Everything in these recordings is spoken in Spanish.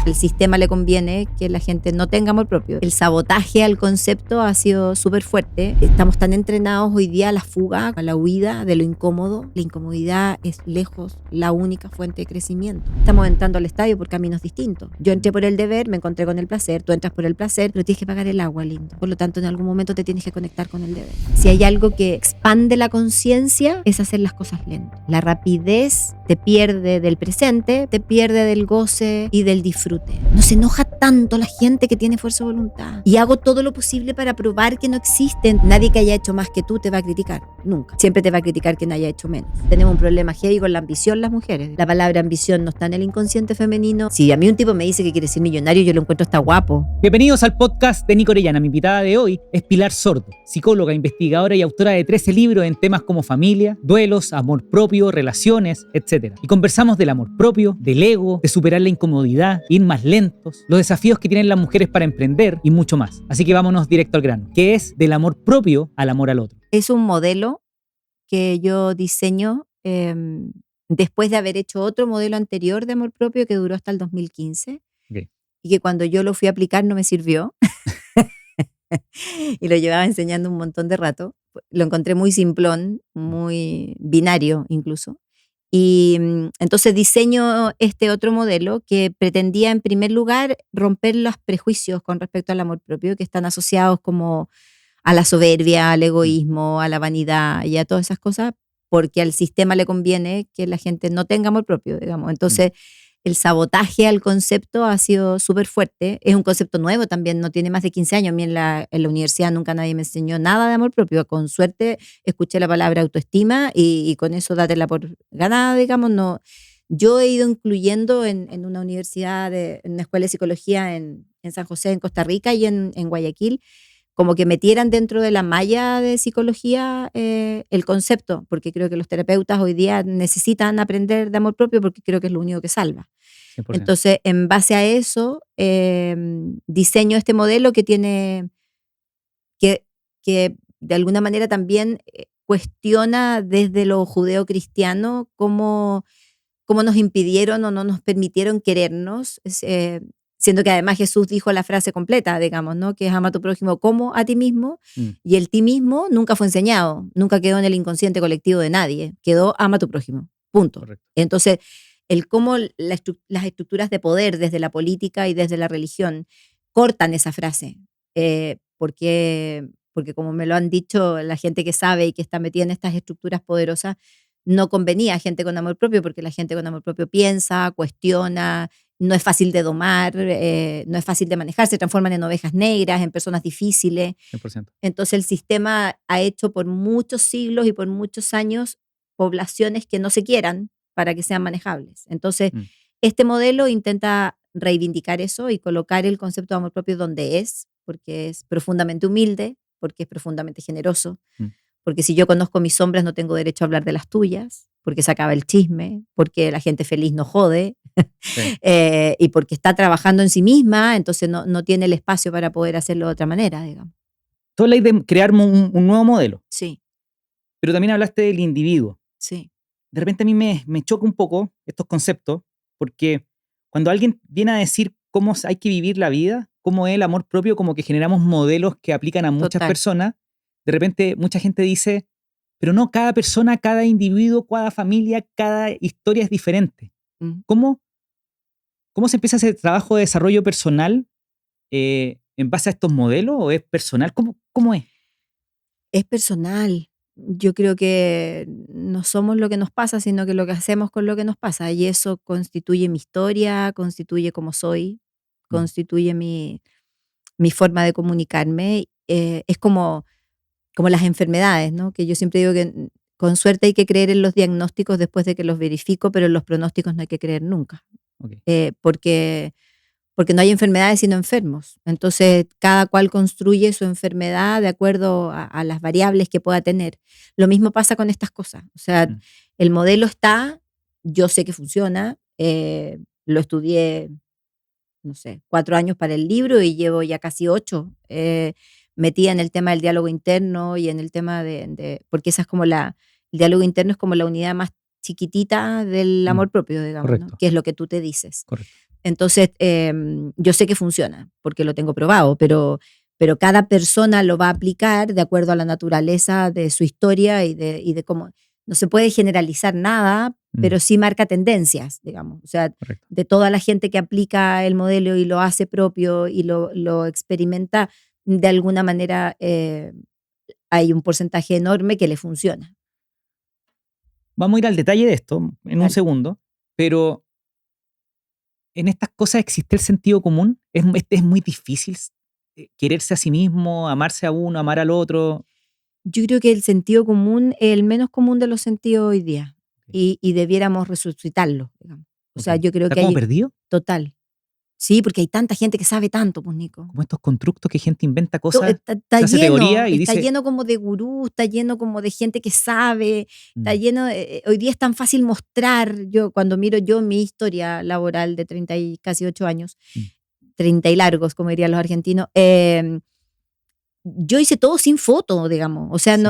Al sistema le conviene que la gente no tenga amor propio. El sabotaje al concepto ha sido súper fuerte. Estamos tan entrenados hoy día a la fuga, a la huida de lo incómodo. La incomodidad es lejos la única fuente de crecimiento. Estamos entrando al estadio por caminos distintos. Yo entré por el deber, me encontré con el placer. Tú entras por el placer, pero tienes que pagar el agua, lindo. Por lo tanto, en algún momento te tienes que conectar con el deber. Si hay algo que expande la conciencia, es hacer las cosas lento. La rapidez te pierde del presente, te pierde del goce y del disfrute. No se enoja tanto la gente que tiene fuerza de voluntad. Y hago todo lo posible para probar que no existen. Nadie que haya hecho más que tú te va a criticar. Nunca. Siempre te va a criticar quien haya hecho menos. Tenemos un problema heavy con la ambición las mujeres. La palabra ambición no está en el inconsciente femenino. Si a mí un tipo me dice que quiere ser millonario, yo lo encuentro hasta guapo. Bienvenidos al podcast de Nico Orellana. Mi invitada de hoy es Pilar Sordo, psicóloga, investigadora y autora de 13 libros en temas como familia, duelos, amor propio, relaciones, etc. Y conversamos del amor propio, del ego, de superar la incomodidad, ir más lentos, los desafíos que tienen las mujeres para emprender y mucho más. Así que vámonos directo al grano, que es del amor propio al amor al otro. Es un modelo que yo diseño después de haber hecho otro modelo anterior de amor propio que duró hasta el 2015. Okay. Y que cuando yo lo fui a aplicar no me sirvió. Y lo llevaba enseñando un montón de rato. Lo encontré muy simplón, muy binario incluso. Y entonces diseño este otro modelo que pretendía en primer lugar romper los prejuicios con respecto al amor propio que están asociados como a la soberbia, al egoísmo, a la vanidad y a todas esas cosas, porque al sistema le conviene que la gente no tenga amor propio, digamos. Entonces el sabotaje al concepto ha sido súper fuerte. Es un concepto nuevo también, no tiene más de 15 años. A mí en la universidad nunca nadie me enseñó nada de amor propio. Con suerte escuché la palabra autoestima y con eso dátela por ganada, digamos. No, yo he ido incluyendo en una universidad, en una escuela de psicología en San José, en Costa Rica y en Guayaquil, como que metieran dentro de la malla de psicología el concepto, porque creo que los terapeutas hoy día necesitan aprender de amor propio porque creo que es lo único que salva. 100%. Entonces, en base a eso, diseño este modelo que tiene, que de alguna manera también cuestiona desde lo judeocristiano cómo nos impidieron o no nos permitieron querernos, siendo que además Jesús dijo la frase completa, digamos, ¿no? Que es ama a tu prójimo como a ti mismo, y el ti mismo nunca fue enseñado, nunca quedó en el inconsciente colectivo de nadie, quedó ama a tu prójimo, punto. Correcto. Entonces, el cómo las estructuras de poder desde la política y desde la religión cortan esa frase, porque como me lo han dicho la gente que sabe y que está metida en estas estructuras poderosas, no convenía a gente con amor propio porque la gente con amor propio piensa, cuestiona, no es fácil de domar, no es fácil de manejar, se transforman en ovejas negras, en personas difíciles. 100%. Entonces el sistema ha hecho por muchos siglos y por muchos años poblaciones que no se quieran para que sean manejables. Entonces este modelo intenta reivindicar eso y colocar el concepto de amor propio donde es, porque es profundamente humilde, porque es profundamente generoso, porque si yo conozco mis sombras no tengo derecho a hablar de las tuyas, porque se acaba el chisme, porque la gente feliz no jode, Sí. y porque está trabajando en sí misma, entonces no tiene el espacio para poder hacerlo de otra manera, digamos. Tú hablas de crear un nuevo modelo, Sí, pero también hablaste del individuo. sí, De repente a mí me choca un poco estos conceptos, porque cuando alguien viene a decir cómo hay que vivir la vida, cómo es el amor propio, como que generamos modelos que aplican a muchas total. personas, de repente mucha gente dice, pero no, cada persona, cada individuo, cada familia, cada historia es diferente. Mm. ¿Cómo se empieza ese trabajo de desarrollo personal en base a estos modelos o es personal? ¿Cómo es? Es personal. Yo creo que no somos lo que nos pasa, sino que lo que hacemos con lo que nos pasa. Y eso constituye mi historia, constituye cómo soy, constituye mi forma de comunicarme. Es como las enfermedades, ¿no? Que yo siempre digo que con suerte hay que creer en los diagnósticos después de que los verifico, pero en los pronósticos no hay que creer nunca. Okay. Porque no hay enfermedades sino enfermos. Entonces, cada cual construye su enfermedad de acuerdo a las variables que pueda tener. Lo mismo pasa con estas cosas. O sea, el modelo está, yo sé que funciona, lo estudié, no sé, 4 años para el libro y llevo ya casi 8 metida en el tema del diálogo interno y en el tema porque esa es como el diálogo interno es como la unidad más chiquitita del amor propio, digamos, ¿no? Correcto. Que es lo que tú te dices. Correcto. Entonces, yo sé que funciona, porque lo tengo probado, pero cada persona lo va a aplicar de acuerdo a la naturaleza de su historia y de cómo. No se puede generalizar nada, pero sí marca tendencias, digamos. O sea, Correcto. de toda la gente que aplica el modelo y lo hace propio y lo experimenta, de alguna manera hay un porcentaje enorme que le funciona. Vamos a ir al detalle de esto en un Dale. segundo, pero en estas cosas existe el sentido común. Es muy difícil quererse a sí mismo, amarse a uno, amar al otro. Yo creo que el sentido común es el menos común de los sentidos hoy día Ok, y debiéramos resucitarlo, digamos. O ok. sea, yo creo ¿Está que como hay perdido? total. Sí, porque hay tanta gente que sabe tanto, pues, Nico. Como estos constructos que gente inventa cosas, Está se hace teoría y está dice, lleno como de gurús, está lleno como de gente que sabe, está mm, lleno, hoy día es tan fácil mostrar, yo cuando miro yo mi historia laboral de 30 y casi 8 años, mm, 30 y largos, como dirían los argentinos, yo hice todo sin foto, digamos, o sea, sí,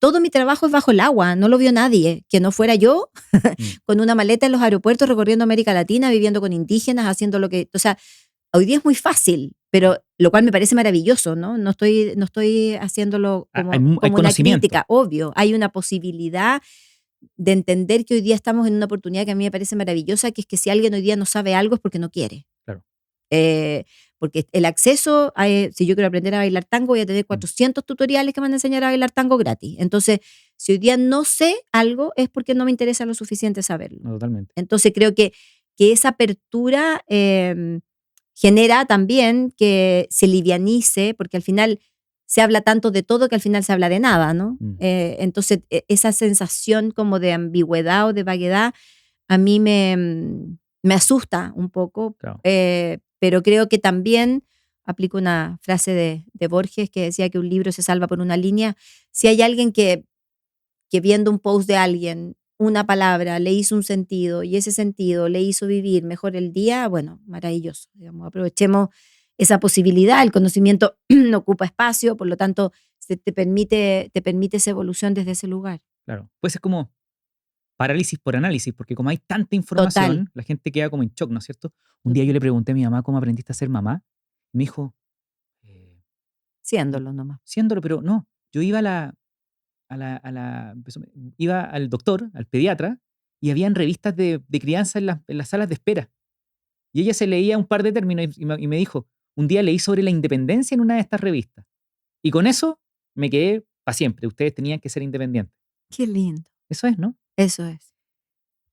todo mi trabajo es bajo el agua, no lo vio nadie, que no fuera yo, mm, con una maleta en los aeropuertos recorriendo América Latina, viviendo con indígenas, haciendo lo que, o sea, hoy día es muy fácil, pero lo cual me parece maravilloso, ¿no? No estoy haciéndolo hay como una conocimiento, crítica, obvio. Hay una posibilidad de entender que hoy día estamos en una oportunidad que a mí me parece maravillosa, que es que si alguien hoy día no sabe algo es porque no quiere. claro. Eh, Porque el acceso, si yo quiero aprender a bailar tango, voy a tener Mm, 400 tutoriales que me van a enseñar a bailar tango gratis. Entonces, si hoy día no sé algo, es porque no me interesa lo suficiente saberlo. no, totalmente. Entonces, creo que esa apertura genera también que se livianice, porque al final se habla tanto de todo que al final se habla de nada, ¿no? Mm, Entonces, esa sensación como de ambigüedad o de vaguedad a mí me asusta un poco, claro. pero creo que también aplico una frase de Borges que decía que un libro se salva por una línea. Si hay alguien que viendo un post de alguien, una palabra le hizo un sentido y ese sentido le hizo vivir mejor el día, bueno, maravilloso. Digamos, aprovechemos esa posibilidad. El conocimiento no ocupa espacio, por lo tanto, te permite esa evolución desde ese lugar. Claro. Puede ser como parálisis por análisis, porque como hay tanta Total, información, la gente queda como en shock, ¿no es cierto? Un día yo total. le pregunté a mi mamá cómo aprendiste a ser mamá. Y me dijo, eh, Siéndolo nomás. siéndolo, pero no, yo iba iba al doctor, al pediatra, y habían revistas de crianza en las salas de espera. Y ella se leía un par de términos y me dijo, un día leí sobre la independencia en una de estas revistas. Y con eso me quedé para siempre. Ustedes tenían que ser independientes. Qué lindo. Eso es, ¿no? Eso es.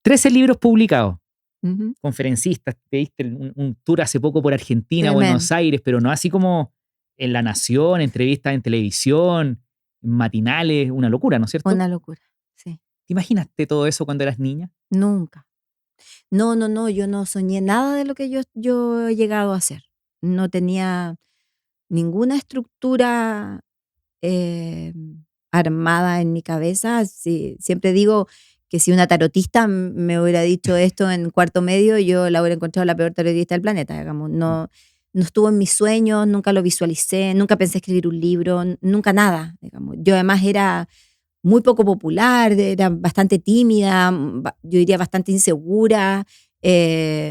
13 libros publicados. Ujú. Conferencistas, te diste un tour hace poco por Argentina, Buenos Tremendo. Aires, pero no así como en La Nación, entrevistas en televisión, matinales, una locura, ¿no es cierto? Una locura. Sí. ¿Te imaginaste todo eso cuando eras niña? Nunca. No, no, no, yo no soñé nada de lo que yo he llegado a hacer. No tenía ninguna estructura eh, armada en mi cabeza. Sí, siempre digo que si una tarotista me hubiera dicho esto en cuarto medio, yo la hubiera encontrado la peor tarotista del planeta, digamos. Mm, No estuvo en mis sueños, nunca lo visualicé, nunca pensé escribir un libro, nunca nada, digamos. Yo además era muy poco popular, era bastante tímida, yo diría bastante insegura.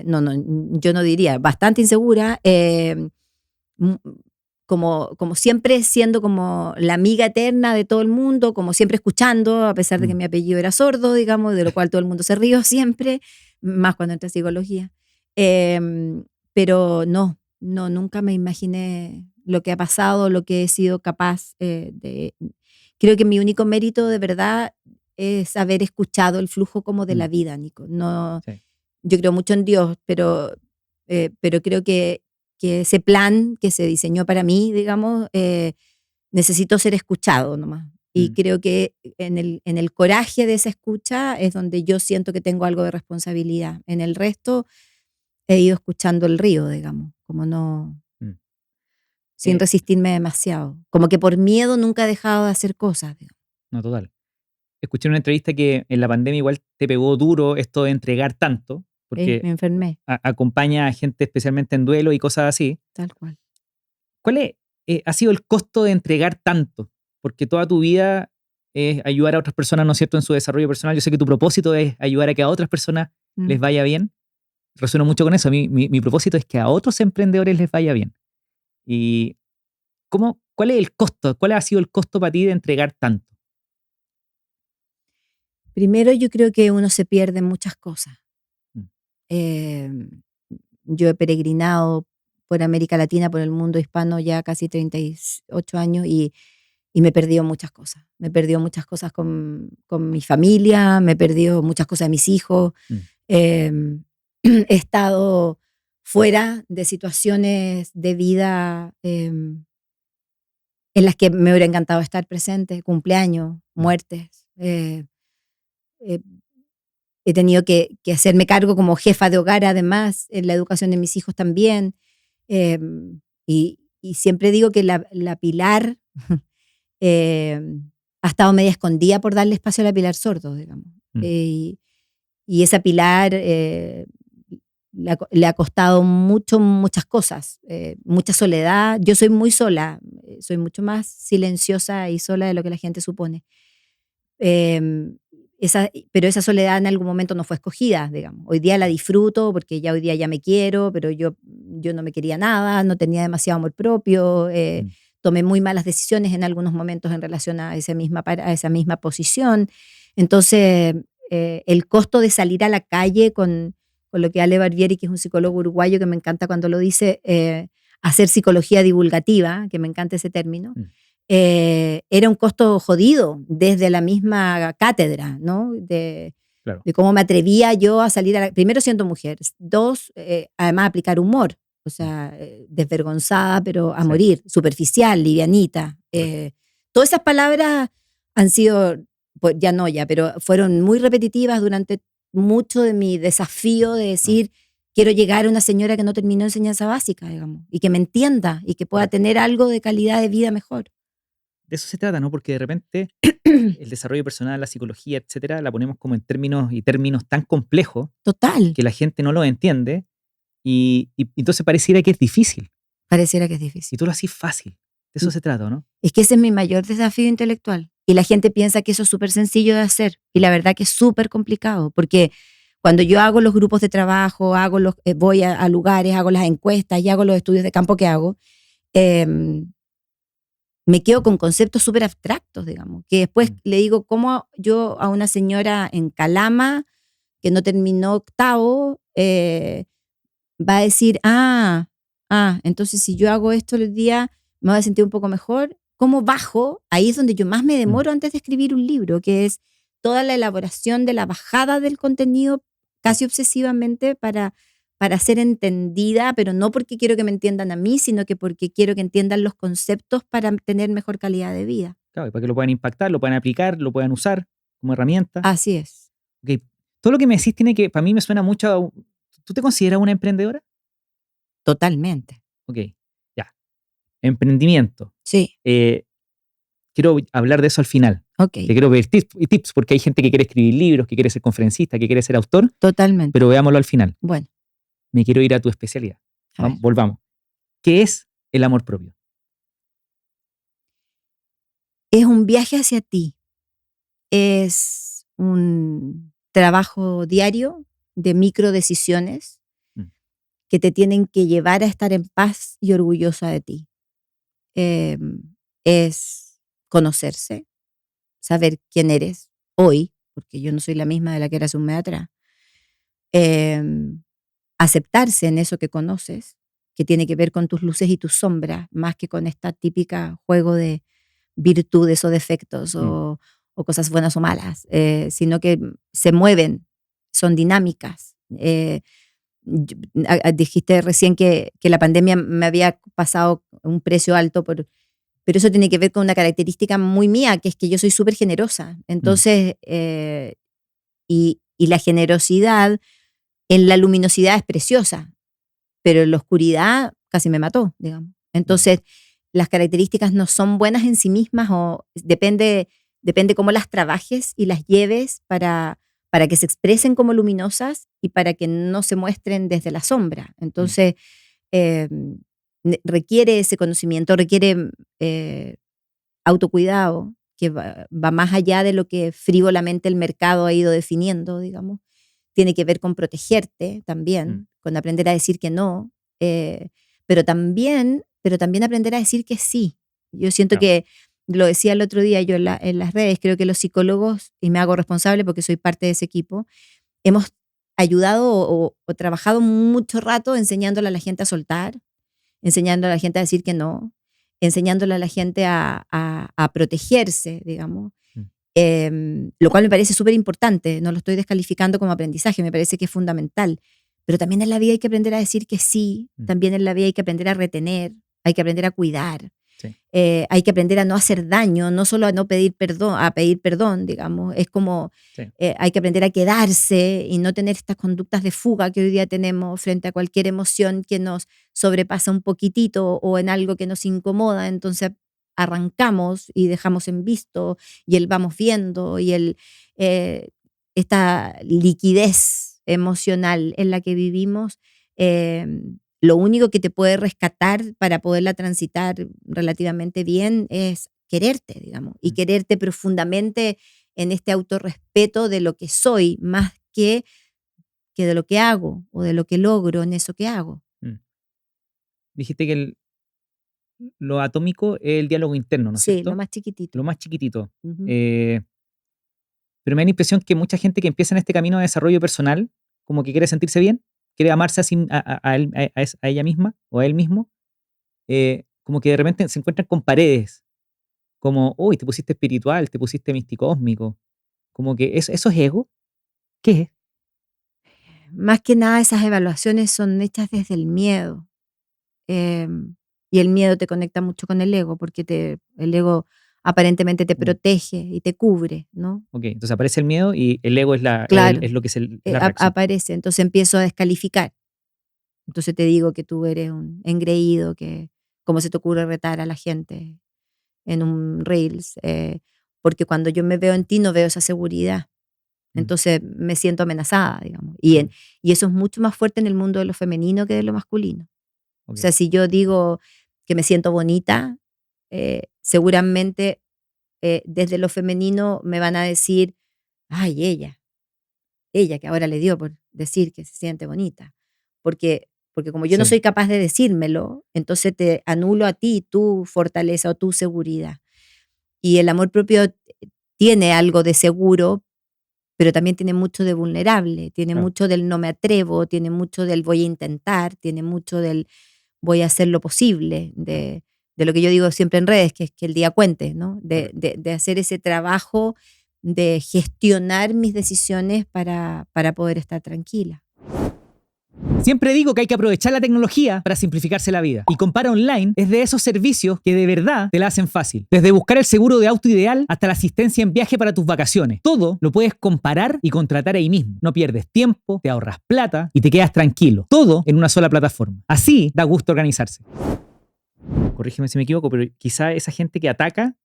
No, no, yo no diría, bastante insegura. m- como siempre siendo como la amiga eterna de todo el mundo, como siempre escuchando, a pesar de que mm. mi apellido era sordo, digamos, de lo cual todo el mundo se rió siempre, más cuando entré a psicología. Pero no, no, nunca me imaginé lo que ha pasado, lo que he sido capaz de. Creo que mi único mérito de verdad es haber escuchado el flujo como de Mm, la vida, Nico. No, sí. yo creo mucho en Dios, pero creo que ese plan que se diseñó para mí, digamos, necesitó ser escuchado nomás. Y Mm, creo que en el coraje de esa escucha es donde yo siento que tengo algo de responsabilidad. En el resto he ido escuchando el río, digamos, como no, mm. sin Eh, resistirme demasiado. Como que por miedo nunca he dejado de hacer cosas, digamos. no, total. Escuché en una entrevista que en la pandemia igual te pegó duro esto de entregar tanto, porque Me enfermé, acompaña a gente especialmente en duelo y cosas así. tal cual. ¿Ha sido el costo de entregar tanto? Porque toda tu vida es ayudar a otras personas, ¿no es cierto?, en su desarrollo personal. Yo sé que tu propósito es ayudar a que a otras personas les Mm. vaya bien. resueno mucho con eso. Mi propósito es que a otros emprendedores les vaya bien. ¿Y cuál es el costo? ¿Cuál ha sido el costo para ti de entregar tanto? Primero, yo creo que uno se pierde en muchas cosas. Mm, Eh, yo he peregrinado por América Latina, por el mundo hispano ya casi 38 años y me he perdido muchas cosas. Me he perdido muchas cosas con mi familia, me he perdido muchas cosas de mis hijos. mm, eh, he estado fuera de situaciones de vida en las que me hubiera encantado estar presente, cumpleaños, mm, muertes. Eh, He tenido que hacerme cargo como jefa de hogar, además, en la educación de mis hijos también. eh, y siempre digo que la Pilar eh, ha estado media escondida por darle espacio a la Pilar Sordo, digamos. mm. Y esa Pilar le ha costado mucho, muchas cosas, mucha soledad. Yo soy muy sola, soy mucho más silenciosa y sola de lo que la gente supone. Em, pero esa soledad en algún momento no fue escogida, digamos. Hoy día la disfruto porque ya hoy día ya me quiero, pero yo no me quería nada, no tenía demasiado amor propio, Mm. tomé muy malas decisiones en algunos momentos en relación a esa misma posición. Entonces, el costo de salir a la calle con lo que Ale Barbieri, que es un psicólogo uruguayo que me encanta cuando lo dice, hacer psicología divulgativa, que me encanta ese término, Mm, era un costo jodido desde la misma cátedra, ¿no? claro. De cómo me atrevía yo a salir primero siendo mujer, dos, además aplicar humor, o Mm, sea, desvergonzada, pero a sí, morir, superficial, livianita. correcto. Todas esas palabras han sido, pues ya no ya, pero fueron muy repetitivas durante mucho de mi desafío de No, decir, quiero llegar a una señora que no terminó enseñanza básica, digamos, y que me entienda y que pueda correcto. tener algo de calidad de vida mejor. De eso se trata, ¿no? Porque de repente el desarrollo personal, la psicología, etcétera, la ponemos como en términos tan complejos Total, que la gente no lo entiende y entonces pareciera que es difícil pareciera que es y difícil. tú lo haces fácil. De Mm. eso se trata, ¿no? Es que ese es mi mayor desafío intelectual. Y la gente piensa que eso es súper sencillo de hacer. Y la verdad que es súper complicado, porque cuando yo hago los grupos de trabajo, voy a lugares, hago las encuestas y hago los estudios de campo que hago, em, me quedo con conceptos súper abstractos, digamos, que después Mm, le digo, ¿cómo yo a una señora en Calama que no terminó octavo va a decir, entonces si yo hago esto el día me voy a sentir un poco mejor? ¿Cómo bajo? Ahí es donde yo más me mm, demoro antes de escribir un libro, que es toda la elaboración de la bajada del contenido mm, casi obsesivamente para ser entendida, pero no porque quiero que me entiendan a mí, sino que porque quiero que entiendan los conceptos para tener mejor calidad de vida. claro, y para que lo puedan impactar, lo puedan aplicar, lo puedan usar como herramienta. Así es, Ok, todo lo que me decís tiene que, para mí me suena mucho ¿tú te consideras una emprendedora? totalmente. Ok, ya. Emprendimiento. Sí, Eh, quiero hablar de eso al final. ok, Te quiero pedir tips porque hay gente que quiere escribir libros, que quiere ser conferencista, que quiere ser autor, totalmente. pero veámoslo al final. Bueno, Me quiero ir a tu especialidad. a ver. Volvamos. ¿Qué es el amor propio? Es un viaje hacia ti. Es un trabajo diario de micro decisiones Mm, que te tienen que llevar a estar en paz y orgullosa de ti. Es conocerse, saber quién eres hoy, porque yo no soy la misma de la que era hace un mes atrás. Em, Aceptarse en eso que conoces, que tiene que ver con tus luces y tus sombras, más que con esta típica juego de virtudes o defectos mm, o cosas buenas o malas, sino que se mueven, son dinámicas. Dijiste recién que la pandemia me había pasado un precio alto, pero eso tiene que ver con una característica muy mía, que es que yo soy súper generosa. mm, Entonces, y la generosidad en la luminosidad es preciosa, pero en la oscuridad casi me mató, digamos. mm, Entonces, las características no son buenas en sí mismas o depende cómo las trabajes y las lleves para que se expresen como luminosas y para que no se muestren desde la sombra. mm, Entonces, eh, requiere ese conocimiento, requiere autocuidado, que va más allá de lo que frívolamente el mercado ha ido definiendo, digamos. tiene que ver con protegerte también, con aprender a decir que no, pero también aprender a decir que sí. Yo siento Claro. que, lo decía el otro día yo en las redes, creo que los psicólogos, y me hago responsable porque soy parte de ese equipo, hemos ayudado o trabajado mucho rato enseñándole a la gente a soltar, enseñándole a la gente a decir que no, enseñándole a la gente a protegerse, digamos. Mm. Lo cual me parece súper importante, no lo estoy descalificando como aprendizaje, me parece que es fundamental. Pero también en la vida hay que aprender a decir que sí, también en la vida hay que aprender a retener, hay que aprender a cuidar, Sí. hay que aprender a no hacer daño, no solo a no pedir perdón, a pedir perdón, digamos. Es como Sí. hay que aprender a quedarse y no tener estas conductas de fuga que hoy día tenemos frente a cualquier emoción que nos sobrepasa un poquitito o en algo que nos incomoda. Entonces arrancamos y dejamos en visto y el vamos viendo y esta liquidez emocional en la que vivimos, lo único que te puede rescatar para poderla transitar relativamente bien es quererte, digamos, y quererte profundamente en este autorrespeto de lo que soy, más que de lo que hago o de lo que logro en eso que hago. Mm. Dijiste que lo atómico es el diálogo interno, ¿no es Sí, lo cierto? más chiquitito. Lo más chiquitito. Ujú. Pero me da la impresión que mucha gente que empieza en este camino de desarrollo personal, como que quiere sentirse bien, quiere amarse a ella misma o a él mismo, como que de repente se encuentran con paredes, como, uy, te pusiste espiritual, te pusiste misticósmico, como que eso es ego. ¿Qué es? Más que nada esas evaluaciones son hechas desde el miedo. Y el miedo te conecta mucho con el ego, porque el ego aparentemente te Mm, protege y te cubre, ¿no? ok, entonces aparece el miedo y el ego es, Claro, es lo que es la reacción. aparece, entonces empiezo a descalificar. Entonces te digo que tú eres un engreído, que cómo se te ocurre retar a la gente en un Reels, porque cuando yo me veo en ti no veo esa seguridad. Mm, Entonces me siento amenazada, digamos. Y eso es mucho más fuerte en el mundo de lo femenino que de lo masculino. O ok, sea, si yo digo que me siento bonita, seguramente desde lo femenino me van a decir, ay, ella que ahora le dio por decir que se siente bonita. Porque como yo no sí, soy capaz de decírmelo, entonces te anulo a ti tu fortaleza o tu seguridad. Y el amor propio tiene algo de seguro, pero también tiene mucho de vulnerable, tiene claro. mucho del no me atrevo, tiene mucho del voy a intentar, tiene mucho del voy a hacer lo posible, de lo que yo digo siempre en redes, que es que el día cuente, ¿no? Correcto. De hacer ese trabajo de gestionar mis decisiones para poder estar tranquila. Siempre digo que hay que aprovechar la tecnología para simplificarse la vida. Y Compara Online es de esos servicios que de verdad te la hacen fácil. Desde buscar el seguro de auto ideal hasta la asistencia en viaje para tus vacaciones. Todo lo puedes comparar y contratar ahí mismo. No pierdes tiempo, te ahorras plata y te quedas tranquilo. Todo en una sola plataforma. Así da gusto organizarse. Corrígeme si me equivoco, pero quizá esa gente que ataca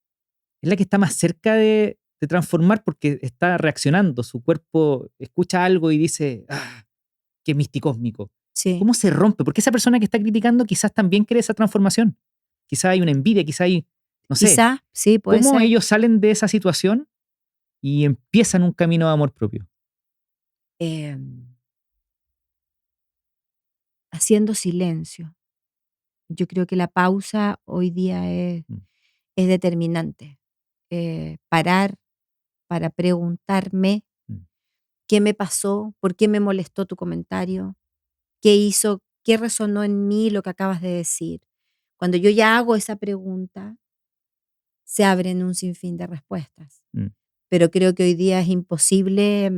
es la que está más cerca de transformar porque está reaccionando. Su cuerpo escucha algo y dice, ah, qué misticósmico. Sí. ¿Cómo se rompe? Porque esa persona que está criticando quizás también quiere esa transformación. Quizás hay una envidia, quizás hay, no sé, Quizá, sí, puede cómo ser. ellos salen de esa situación y empiezan un camino de amor propio. eh, Haciendo silencio. Yo creo que la pausa hoy día Mm, es determinante. Parar para preguntarme mm, qué me pasó, por qué me molestó tu comentario, qué hizo, qué resonó en mí lo que acabas de decir. Cuando yo ya hago esa pregunta, se abren un sinfín de respuestas. mm. Pero creo que hoy día es imposible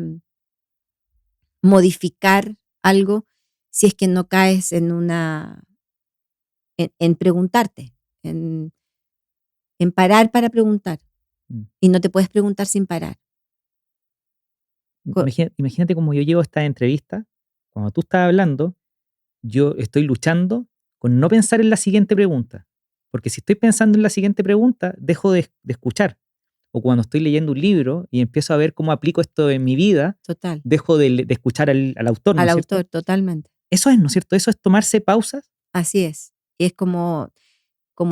modificar algo si es que no caes en preguntarte, en, en parar para preguntar. Mm. Y no te puedes preguntar sin parar. Co- Imagínate cómo yo llevo esta entrevista. Cuando tú estás hablando, yo estoy luchando con no pensar en la siguiente pregunta. Porque si estoy pensando en la siguiente pregunta, dejo de escuchar. O cuando estoy leyendo un libro y empiezo a ver cómo aplico esto en mi vida, Total. dejo de escuchar al autor, ¿no Al es autor, cierto? totalmente. Eso es, ¿no es cierto? Eso es tomarse pausas. Así es. Y es como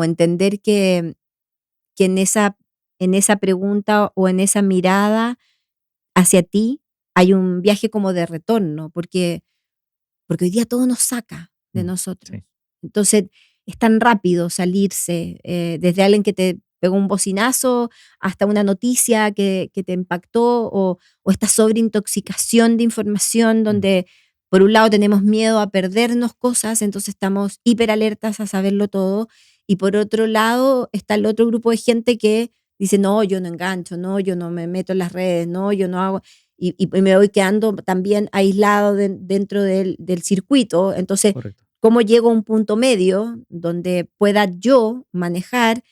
entender que en esa pregunta o en esa mirada hacia ti hay un viaje como de retorno, porque hoy día todo nos saca de Mm, nosotros. sí, Entonces, es tan rápido salirse, desde alguien que te pegó un bocinazo hasta una noticia que te impactó, o esta sobreintoxicación de información mm, donde por un lado tenemos miedo a perdernos cosas, entonces estamos hiperalertas a saberlo todo, y por otro lado está el otro grupo de gente que dice, no, yo no engancho, no, yo no me meto en las redes, no, yo no hago, y me voy quedando también aislado dentro del circuito. Entonces, correcto. ¿cómo llego a un punto medio donde pueda yo manejar,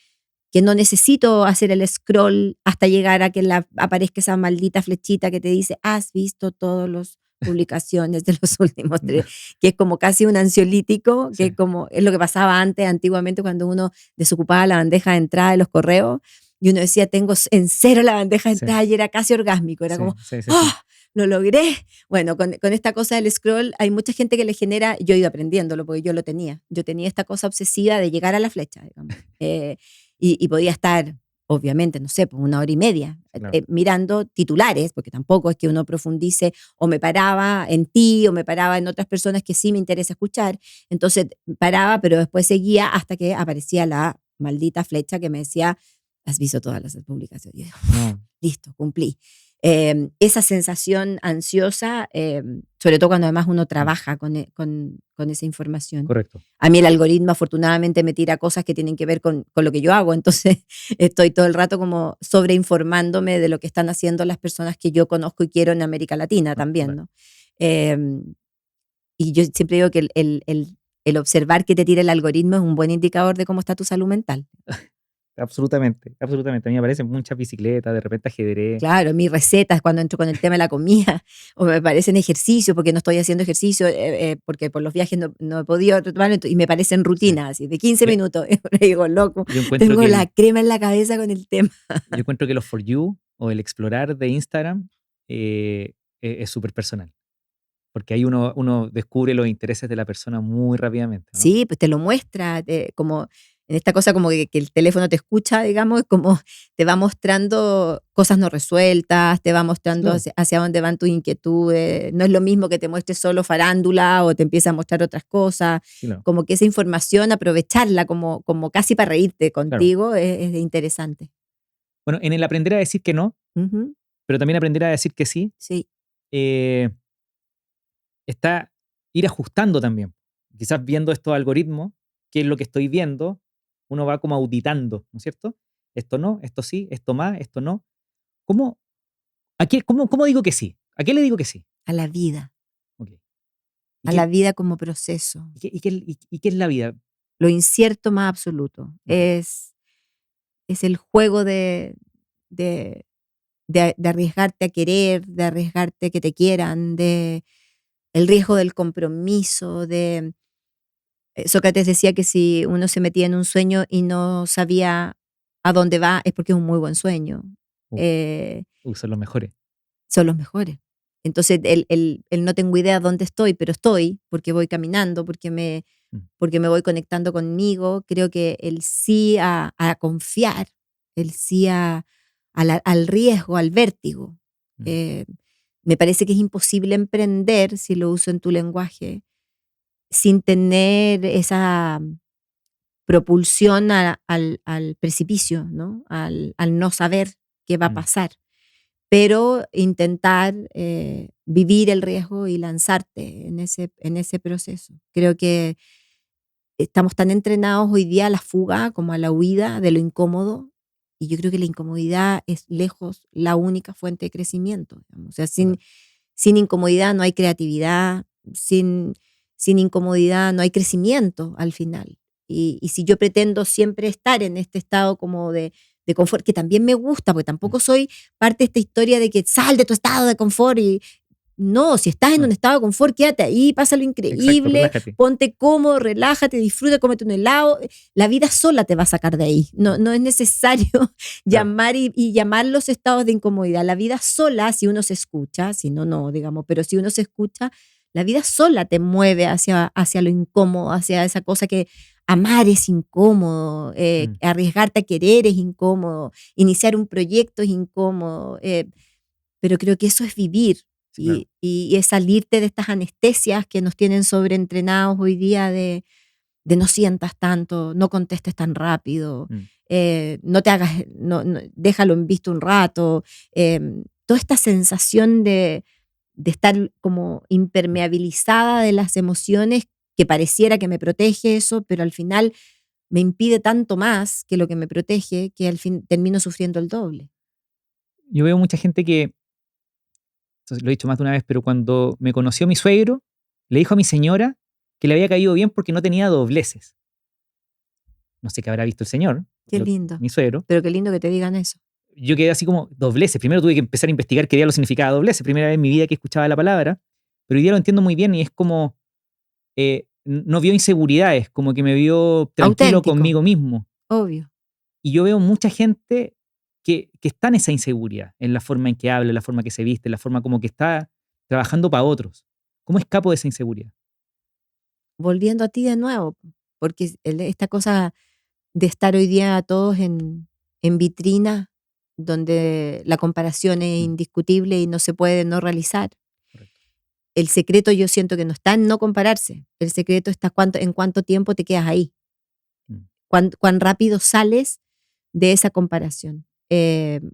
que no necesito hacer el scroll hasta llegar a que aparezca esa maldita flechita que te dice, has visto todas las publicaciones de los últimos 3, que es como casi un ansiolítico, que Sí, es lo que pasaba antiguamente, cuando uno desocupaba la bandeja de entrada de los correos y uno decía, tengo en cero la bandeja de sí, entrada, y era casi orgásmico, era sí, como, sí, sí, sí. ¡ah! Lo logré. Bueno, con esta cosa del scroll hay mucha gente que le genera, yo he ido aprendiéndolo porque yo lo tenía. Yo tenía esta cosa obsesiva de llegar a la flecha, digamos. Y podía estar, obviamente, no sé, por 1 hora y media Claro. mirando titulares, porque tampoco es que uno profundice, o me paraba en ti, o me paraba en otras personas que sí me interesa escuchar. Entonces paraba, pero después seguía hasta que aparecía la maldita flecha que me decía, has visto todas las publicaciones. Y yo, No, listo, cumplí. Esa sensación ansiosa, sobre todo cuando además uno mm, trabaja con esa información. correcto. A mí el algoritmo afortunadamente me tira cosas que tienen que ver con lo que yo hago, entonces estoy todo el rato como sobreinformándome de lo que están haciendo las personas que yo conozco y quiero en América Latina No, también, total. ¿no? Y yo siempre digo que el observar que te tira el algoritmo es un buen indicador de cómo está tu salud mental. Absolutamente, absolutamente. A mí me aparecen muchas bicicletas, de repente ajedrez. Claro, mis recetas cuando entro con el tema de la comida, o me parecen ejercicios porque no estoy haciendo ejercicio, porque por los viajes no he podido retomar, y me parecen Sí. rutinas, así, de 15 Ve, minutos. Y digo, loco, Yo encuentro tengo que la crema en la cabeza con el tema. yo encuentro que los For You o el explorar de Instagram es súper personal, porque ahí uno descubre los intereses de la persona muy rápidamente, ¿no? Sí, pues te lo muestra, como en esta cosa como que el teléfono te escucha, digamos, como te va mostrando cosas no resueltas, te va Sí, mostrando claro, hacia dónde van tus inquietudes. No es lo mismo que te muestre solo farándula o te empieza a mostrar otras cosas. sí, claro. Como que esa información, aprovecharla como casi para reírte Claro. contigo, es interesante. Bueno, en el aprender a decir que no, Ujú, pero también aprender a decir que sí, sí, eh, está ir ajustando también. Quizás viendo estos algoritmos, qué es lo que estoy viendo, uno va como auditando, ¿no es cierto? Esto no, esto sí, esto más, esto no. ¿Cómo, cómo digo que sí? ¿A qué le digo que sí? a la vida, Ok. ¿Y a la qué, vida como proceso, y qué es la vida? lo incierto más absoluto. Ok. Es el juego de de arriesgarte a querer, de arriesgarte a que te quieran, de el riesgo del compromiso, Sócrates decía que si uno se metía en un sueño y no sabía a dónde va, es porque es un muy buen sueño. Uh, Eh, Son los mejores. Son los mejores. Entonces, el no tengo idea dónde estoy, pero estoy, porque voy caminando, Mm, porque me voy conectando conmigo. Creo que el sí a confiar, el sí al riesgo, al vértigo. mm, Eh, Me parece que es imposible emprender, si lo uso en tu lenguaje, sin tener esa propulsión al precipicio, ¿no? Al no saber qué va a mm, pasar, pero intentar vivir el riesgo y lanzarte en ese proceso. Creo que estamos tan entrenados hoy día a la fuga como a la huida de lo incómodo, y yo creo que la incomodidad es lejos la única fuente de crecimiento, digamos. O sea, total. sin incomodidad no hay creatividad, sin incomodidad no hay crecimiento al final. Y si yo pretendo siempre estar en este estado como de confort, que también me gusta, porque Mm, tampoco soy parte de esta historia de que sal de tu estado de confort y no, si estás en un no, estado de confort, quédate ahí, pásalo exacto, increíble, relájate. ponte cómodo, relájate, disfruta, cómete un helado. La vida sola te va a sacar de ahí. No, Mm, no es necesario claro. llamar y llamar los estados de incomodidad. La vida sola, si uno se escucha, si no, no, digamos, pero si uno se escucha, la vida sola te mueve hacia lo incómodo, hacia esa cosa que amar es incómodo, Mm, arriesgarte a querer es incómodo, iniciar un proyecto es incómodo, pero creo que eso es vivir. Sí, claro. Y es salirte de estas anestesias que nos tienen sobreentrenados hoy día de no sientas tanto, no contestes tan rápido, Mm. no te hagas, déjalo en visto un rato. Toda esta sensación de estar como impermeabilizada de las emociones, que pareciera que me protege eso, pero al final me impide tanto más que lo que me protege, que al fin termino sufriendo el doble. Yo veo mucha gente que, esto lo he dicho más de una vez, pero cuando me conoció mi suegro, le dijo a mi señora que le había caído bien porque no tenía dobleces. No sé qué habrá visto el señor, Qué lindo. mi suegro. Pero qué lindo que te digan eso. Yo quedé así como, dobleces. Primero tuve que empezar a investigar qué diablo significaba dobleces. Primera vez en mi vida que escuchaba la palabra, pero hoy día lo entiendo muy bien y es como, no vio inseguridades, como que me vio tranquilo Auténtico, conmigo mismo. obvio. Y yo veo mucha gente que está en esa inseguridad, en la forma en que habla, en la forma que se viste, en la forma como que está trabajando para otros. ¿Cómo escapo de esa inseguridad? Volviendo a ti de nuevo, porque esta cosa de estar hoy día todos en vitrina, donde la comparación es Mm, indiscutible y no se puede no realizar. correcto. El secreto yo siento que no está en no compararse, el secreto está en cuánto tiempo te quedas ahí, Mm, cuán rápido sales de esa comparación,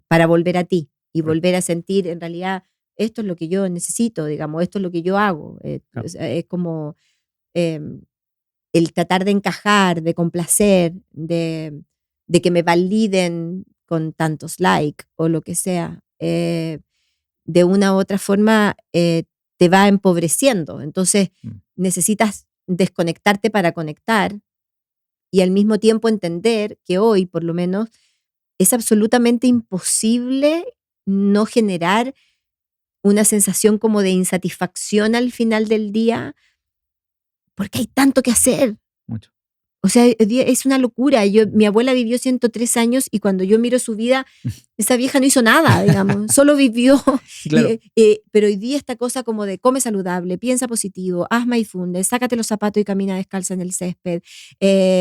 para volver a ti y correcto. volver a sentir en realidad esto es lo que yo necesito, digamos, esto es lo que yo hago. O Claro. sea, es como em, el tratar de encajar, de complacer, de que me validen con tantos likes o lo que sea, de una u otra forma te va empobreciendo. Entonces Mm, necesitas desconectarte para conectar y al mismo tiempo entender que hoy, por lo menos, es absolutamente imposible no generar una sensación como de insatisfacción al final del día, porque hay tanto que hacer. mucho. O sea, es una locura. Mi abuela vivió 103 años y cuando yo miro su vida, esa vieja no hizo nada, digamos, solo vivió. Sí, claro. Pero hoy día esta cosa como de come saludable, piensa positivo, haz mindfulness, sácate los zapatos y camina descalza en el césped,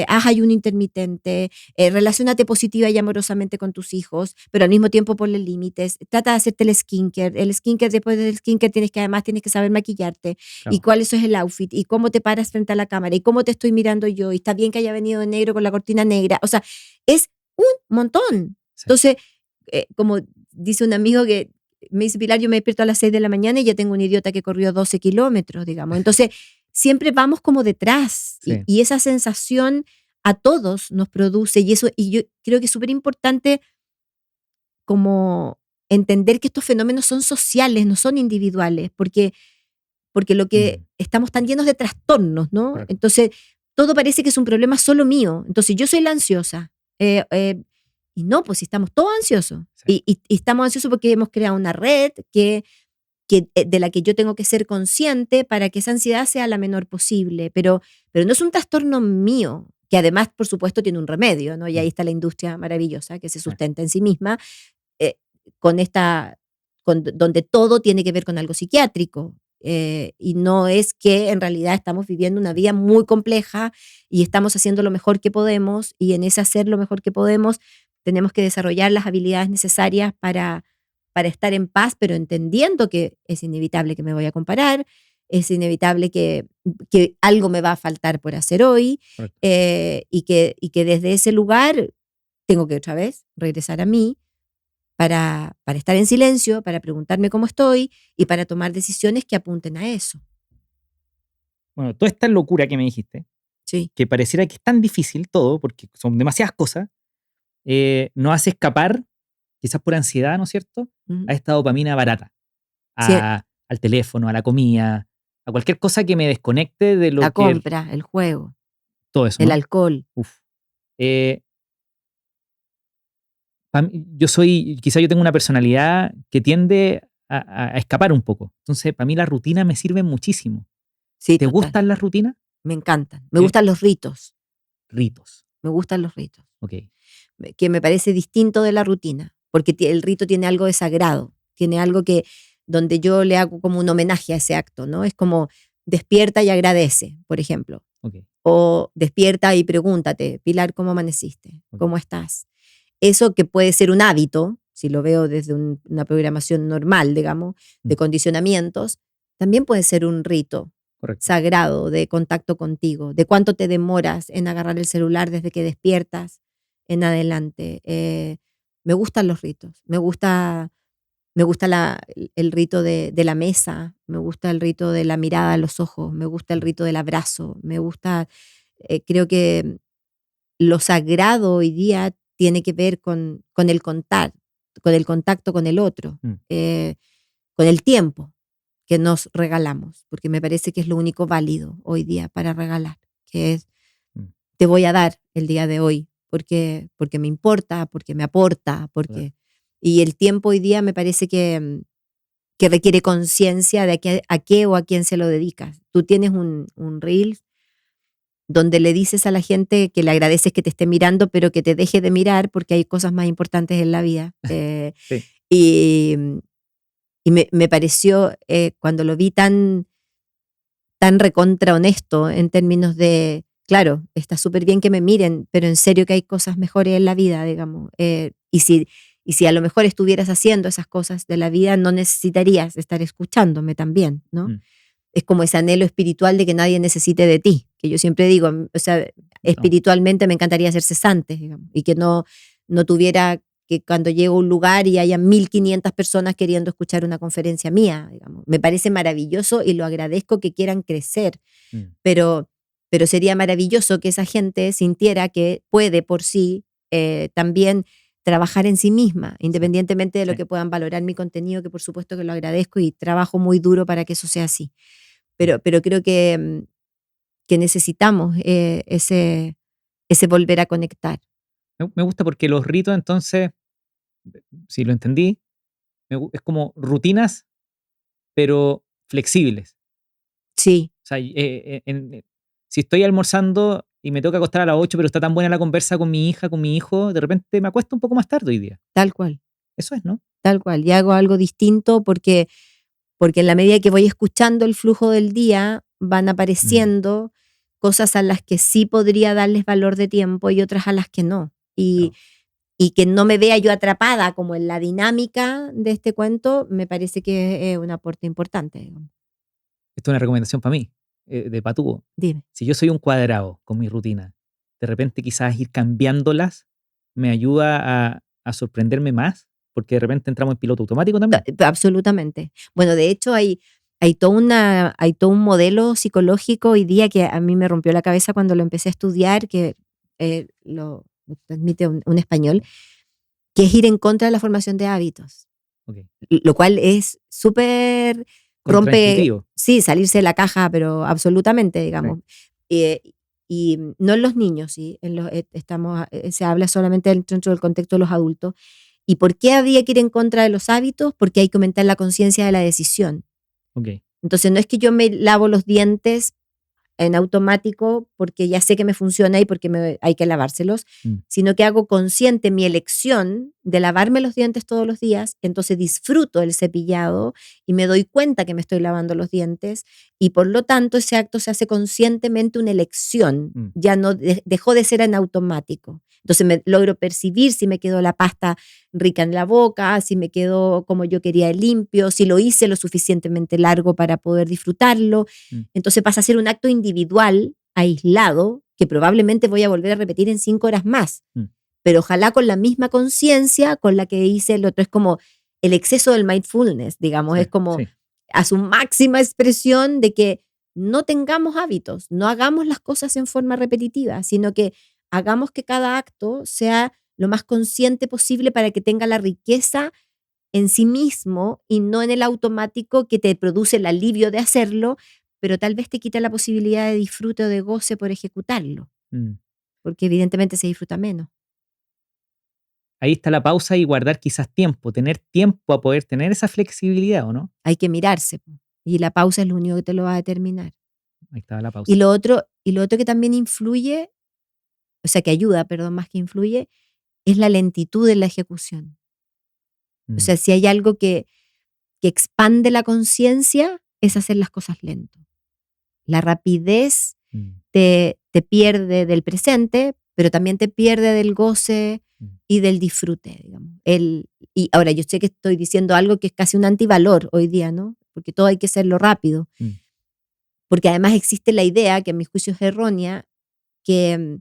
haz ayuno intermitente, relaciónate positiva y amorosamente con tus hijos, pero al mismo tiempo ponle límites, trata de hacerte el skincare. El skincare, después del skincare además tienes que saber maquillarte y Claro. cuál eso es el outfit y cómo te paras frente a la cámara y cómo te estoy mirando yo y está bien que haya venido de negro con la cortina negra. O sea, es un montón. Sí. Entonces, como dice un amigo que me dice, Pilar, yo me despierto a las 6 de la mañana y ya tengo un idiota que corrió 12 kilómetros, digamos. Entonces, siempre vamos como detrás Sí. y esa sensación a todos nos produce y eso, y yo creo que es súper importante como entender que estos fenómenos son sociales, no son individuales, porque lo que Mm, estamos tan llenos de trastornos, ¿no? correcto. Entonces, todo parece que es un problema solo mío. Entonces, yo soy la ansiosa. Y no, pues si estamos todos ansiosos. Sí. Y estamos ansiosos porque hemos creado una red de la que yo tengo que ser consciente para que esa ansiedad sea la menor posible. Pero no es un trastorno mío, que además, por supuesto, tiene un remedio, ¿no? Y ahí Mm, está la industria maravillosa que se sí. sustenta en sí misma, eh, con esta, donde todo tiene que ver con algo psiquiátrico. Y no es que en realidad estamos viviendo una Sí. vida muy compleja y estamos haciendo lo mejor que podemos y en ese hacer lo mejor que podemos tenemos que desarrollar las habilidades necesarias para estar en paz, pero entendiendo que es inevitable que me voy a comparar, es inevitable que algo me va a faltar por hacer hoy, Correcto. y que desde ese lugar tengo que otra vez regresar a mí para estar en silencio, para preguntarme cómo estoy y para tomar decisiones que apunten a eso. Bueno, toda esta locura que me dijiste, Sí. que pareciera que es tan difícil todo, porque son demasiadas cosas, nos hace escapar, quizás por ansiedad, ¿no es cierto?, Ujú. a esta dopamina barata, Sí, al teléfono, a la comida, a cualquier cosa que me desconecte de la lo que... compra, el juego, Todo eso, el ¿no? alcohol. Uf. Eh, yo soy, quizás yo tengo una personalidad que tiende a escapar un poco. Entonces, para mí la rutina me sirve muchísimo. Sí, ¿Te total. gustan las rutinas? Me encantan. Me Eh, gustan los ritos. ritos. Me gustan los ritos. Ok. Que me parece distinto de la rutina, porque el rito tiene algo de sagrado, tiene algo que donde yo le hago como un homenaje a ese acto, ¿no? Es como despierta y agradece, por ejemplo, Ok. o despierta y pregúntate, Pilar, ¿cómo amaneciste? Ok. ¿Cómo estás? Eso que puede ser un hábito, si lo veo desde una programación normal, digamos, de condicionamientos, también puede ser un rito Correcto. sagrado de contacto contigo, de cuánto te demoras en agarrar el celular desde que despiertas en adelante. Me gustan los ritos, me gusta el rito de la mesa, me gusta el rito de la mirada a los ojos, me gusta el rito del abrazo, me gusta, creo que lo sagrado hoy día tiene que ver con el contacto con el otro, Mm. con el tiempo que nos regalamos, porque me parece que es lo único válido hoy día para regalar, que es Mm. te voy a dar el día de hoy, porque me importa, porque me aporta, Claro. y el tiempo hoy día me parece que requiere conciencia de a qué o a quién se lo dedicas. Tú tienes un reel donde le dices a la gente que le agradeces que te esté mirando, pero que te deje de mirar porque hay cosas más importantes en la vida. Sí. Y, y me pareció, cuando lo vi tan recontra honesto en términos de, claro, está súper bien que me miren, pero en serio que hay cosas mejores en la vida, digamos. Y si a lo mejor estuvieras haciendo esas cosas de la vida, no necesitarías estar escuchándome también, ¿no? Mm. Es como ese anhelo espiritual de que nadie necesite de ti, que yo siempre digo, o sea, No. espiritualmente me encantaría ser cesante, digamos, y que no tuviera que cuando llego a un lugar y haya 1500 personas queriendo escuchar una conferencia mía, digamos. Me parece maravilloso y lo agradezco que quieran crecer, Mm. pero sería maravilloso que esa gente sintiera que puede por sí también trabajar en sí misma, independientemente de lo Sí. que puedan valorar mi contenido, que por supuesto que lo agradezco y trabajo muy duro para que eso sea así. Pero creo que necesitamos ese volver a conectar. Me gusta porque los ritos, entonces, si lo entendí, es como rutinas, pero flexibles. Sí, O sea, si estoy almorzando y me toca acostar a las 8, pero está tan buena la conversa con mi hija, con mi hijo, de repente me acuesto un poco más tarde hoy día. tal cual, Eso es, ¿no? tal cual. Y hago algo distinto porque en la medida que voy escuchando el flujo del día, van Mm. apareciendo cosas a las que sí podría darles valor de tiempo y otras a las que no. Claro. Y que no me vea yo atrapada como en la dinámica de este cuento, me parece que es un aporte importante, digamos. Esto es una recomendación para mí, de patúo. Dime. Si yo soy un cuadrado con mi rutina, de repente quizás ir cambiándolas me ayuda a sorprenderme más, porque de repente entramos en piloto automático también. Absolutamente. Bueno, de hecho hay todo un modelo psicológico hoy día que a mí me rompió la cabeza cuando lo empecé a estudiar, que lo transmite un español, que es ir en contra de la formación de hábitos, Ok. lo cual es súper, rompe, Contraintuitivo. sí, salirse de la caja, pero absolutamente, Sí. digamos. Eh, y no en los niños, ¿sí? Se habla solamente dentro del contexto de los adultos. ¿Y por qué habría que ir en contra de los hábitos? Porque hay que aumentar la conciencia de la decisión. Ok. Entonces, no es que yo me lavo los dientes en automático porque ya sé que me funciona y porque hay que lavárselos, Mm. sino que hago consciente mi elección de lavarme los dientes todos los días, entonces disfruto el cepillado y me doy cuenta que me estoy lavando los dientes y por lo tanto ese acto se hace conscientemente una elección, Mm. ya no dejó de ser en automático. Entonces me logro percibir si me quedó la pasta rica en la boca, si me quedó como yo quería limpio, si lo hice lo suficientemente largo para poder disfrutarlo. Mm. Entonces pasa a ser un acto individual, aislado, que probablemente voy a volver a repetir en 5 horas más. Mm. Pero ojalá con la misma conciencia con la que hice el otro. Es como el exceso del mindfulness, digamos, Sí, es como sí. a su máxima expresión de que no tengamos hábitos, no hagamos las cosas en forma repetitiva, sino que hagamos que cada acto sea lo más consciente posible para que tenga la riqueza en sí mismo y no en el automático que te produce el alivio de hacerlo, pero tal vez te quita la posibilidad de disfrute o de goce por ejecutarlo, Mm. porque evidentemente se disfruta menos. Ahí está la pausa y guardar quizás tiempo, tener tiempo a poder tener esa flexibilidad, ¿o no? Hay que mirarse, po, y la pausa es lo único que te lo va a determinar. Ahí estaba la Y pausa. lo otro que también influye, o sea, que ayuda, perdón, más que influye, es la lentitud en la ejecución. O Mm. sea, si hay algo que expande la conciencia, es hacer las cosas lento. La rapidez Mm. te pierde del presente, pero también te pierde del goce y del disfrute, digamos. Y ahora yo sé que estoy diciendo algo que es casi un antivalor hoy día, ¿no? Porque todo hay que hacerlo rápido. Porque además existe la idea, que a mi juicio es errónea, que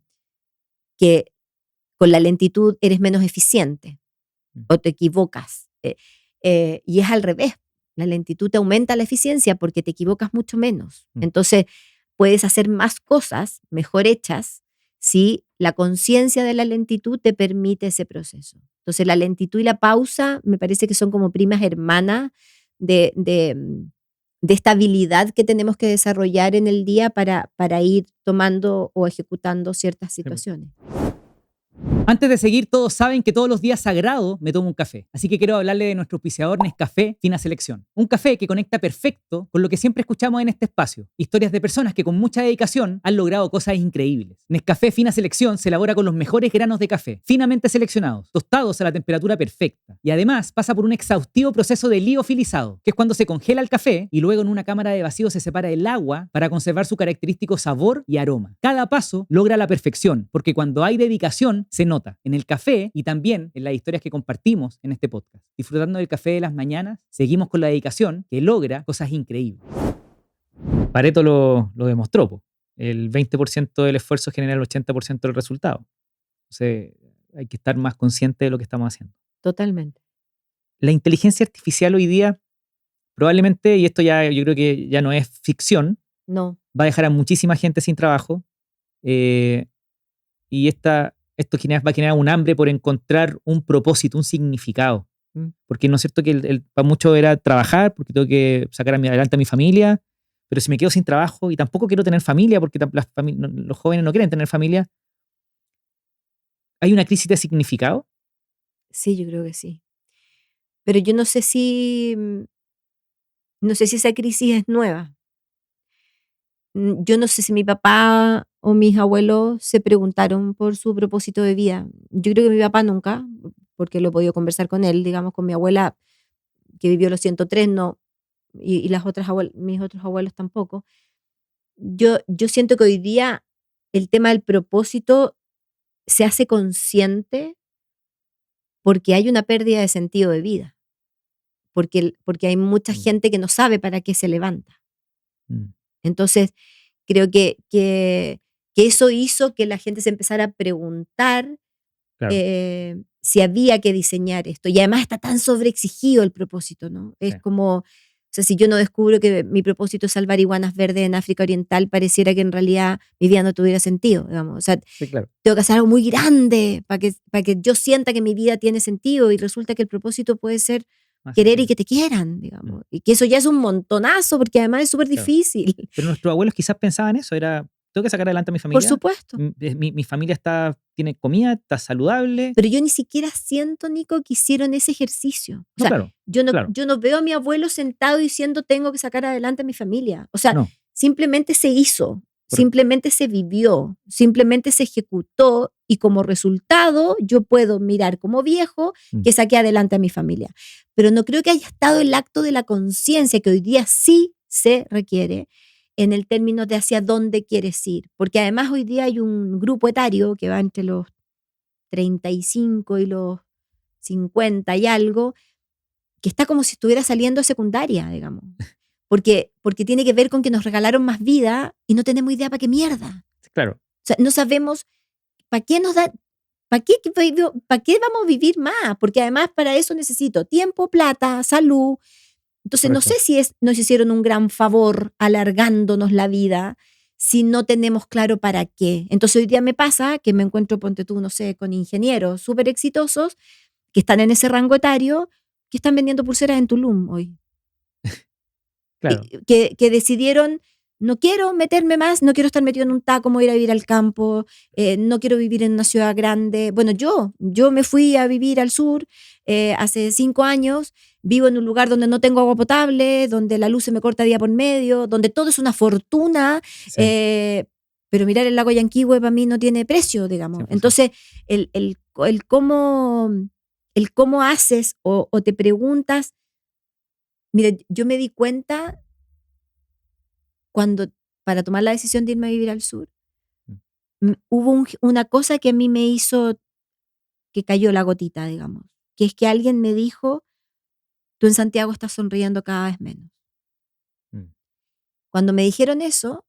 con la lentitud eres menos eficiente o te equivocas. Y es al revés. La lentitud te aumenta la eficiencia porque te equivocas mucho menos. Entonces, puedes hacer más cosas mejor hechas si la conciencia de la lentitud te permite ese proceso. Entonces, la lentitud y la pausa me parece que son como primas hermanas de esta habilidad que tenemos que desarrollar en el día para ir tomando o ejecutando ciertas situaciones. Antes de seguir, todos saben que todos los días sagrados me tomo un café. Así que quiero hablarle de nuestro auspiciador Nescafé Fina Selección. Un café que conecta perfecto con lo que siempre escuchamos en este espacio. Historias de personas que con mucha dedicación han logrado cosas increíbles. Nescafé Fina Selección se elabora con los mejores granos de café, finamente seleccionados, tostados a la temperatura perfecta. Y además pasa por un exhaustivo proceso de liofilizado, que es cuando se congela el café y luego en una cámara de vacío se separa el agua para conservar su característico sabor y aroma. Cada paso logra la perfección, porque cuando hay dedicación se nota en el café y también en las historias que compartimos en este podcast. Disfrutando del café de las mañanas, seguimos con la dedicación que logra cosas increíbles. Pareto lo demostró, po. El 20% del esfuerzo genera el 80% del resultado. Entonces, hay que estar más consciente de lo que estamos haciendo. Totalmente. La inteligencia artificial hoy día, probablemente, y esto ya yo creo que ya no es ficción, No. va a dejar a muchísima gente sin trabajo, y esto va a generar un hambre por encontrar un propósito, un significado. Porque no es cierto que para muchos era trabajar, porque tengo que sacar adelante a mi familia, pero si me quedo sin trabajo y tampoco quiero tener familia, porque los jóvenes no quieren tener familia, ¿hay una crisis de significado? Sí, yo creo que sí. Pero yo no sé si esa crisis es nueva. Yo no sé si mi papá o mis abuelos se preguntaron por su propósito de vida. Yo creo que mi papá nunca, porque lo he podido conversar con él, digamos, con mi abuela, que vivió los 103, no, y mis otros abuelos tampoco. Yo siento que hoy día el tema del propósito se hace consciente porque hay una pérdida de sentido de vida, porque hay mucha gente que no sabe para qué se levanta. Entonces, creo que eso hizo que la gente se empezara a preguntar Claro. Si había que diseñar esto. Y además está tan sobreexigido el propósito, ¿no? Es Sí. como, o sea, si yo no descubro que mi propósito es salvar iguanas verdes en África Oriental, pareciera que en realidad mi vida no tuviera sentido, digamos. O sea, Sí, claro. tengo que hacer algo muy grande para que yo sienta que mi vida tiene sentido, y resulta que el propósito puede ser querer y que te quieran, digamos. Y que eso ya es un montonazo, porque además es súper Claro. difícil. Pero nuestros abuelos quizás pensaban eso, tengo que sacar adelante a mi familia. Por supuesto. Mi familia tiene comida, está saludable. Pero yo ni siquiera siento, Nico, que hicieron ese ejercicio. O sea, claro, yo no veo a mi abuelo sentado diciendo tengo que sacar adelante a mi familia. O sea, no. simplemente se hizo, Correcto. simplemente se vivió, simplemente se ejecutó, y como resultado yo puedo mirar como viejo que saqué adelante a mi familia. Pero no creo que haya estado el acto de la conciencia, que hoy día sí se requiere en el término de hacia dónde quieres ir. Porque además hoy día hay un grupo etario que va entre los 35 y los 50 y algo, que está como si estuviera saliendo de secundaria, digamos. Porque tiene que ver con que nos regalaron más vida y no tenemos idea para qué mierda. Claro. O sea, no sabemos para qué nos da, para qué vamos a vivir más, porque además para eso necesito tiempo, plata, salud. Entonces Correcto. no sé si nos hicieron un gran favor alargándonos la vida si no tenemos claro para qué. Entonces hoy día me pasa que me encuentro, ponte tú, no sé, con ingenieros súper exitosos que están en ese rango etario, que están vendiendo pulseras en Tulum hoy. Claro. Que decidieron, no quiero meterme más, no quiero estar metido en un taco, como ir a vivir al campo, no quiero vivir en una ciudad grande. Bueno, yo me fui a vivir al sur hace 5 años, vivo en un lugar donde no tengo agua potable, donde la luz se me corta día por medio, donde todo es una fortuna, Sí. pero mirar el lago Yanquihue para mí no tiene precio, digamos. 100%. Entonces, el cómo haces o te preguntas. Mira, yo me di cuenta para tomar la decisión de irme a vivir al sur, hubo una cosa que a mí me hizo que cayó la gotita, digamos, que es que alguien me dijo, tú en Santiago estás sonriendo cada vez menos. Mm. Cuando me dijeron eso,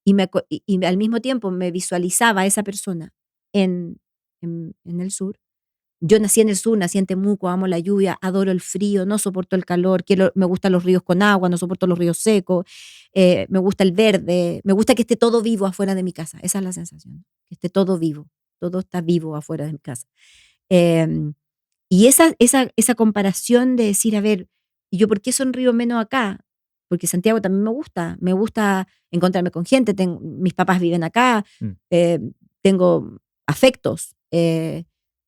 y al mismo tiempo me visualizaba a esa persona en, en el sur. Yo nací en el sur, nací en Temuco, amo la lluvia, adoro el frío, no soporto el calor, me gustan los ríos con agua, no soporto los ríos secos, me gusta el verde, me gusta que esté todo vivo afuera de mi casa. Esa es la sensación, que esté todo vivo, todo está vivo afuera de mi casa. Em, y esa comparación de decir, a ver, ¿y yo por qué sonrío menos acá? Porque Santiago también me gusta encontrarme con gente, mis papás viven acá, Mm. tengo afectos,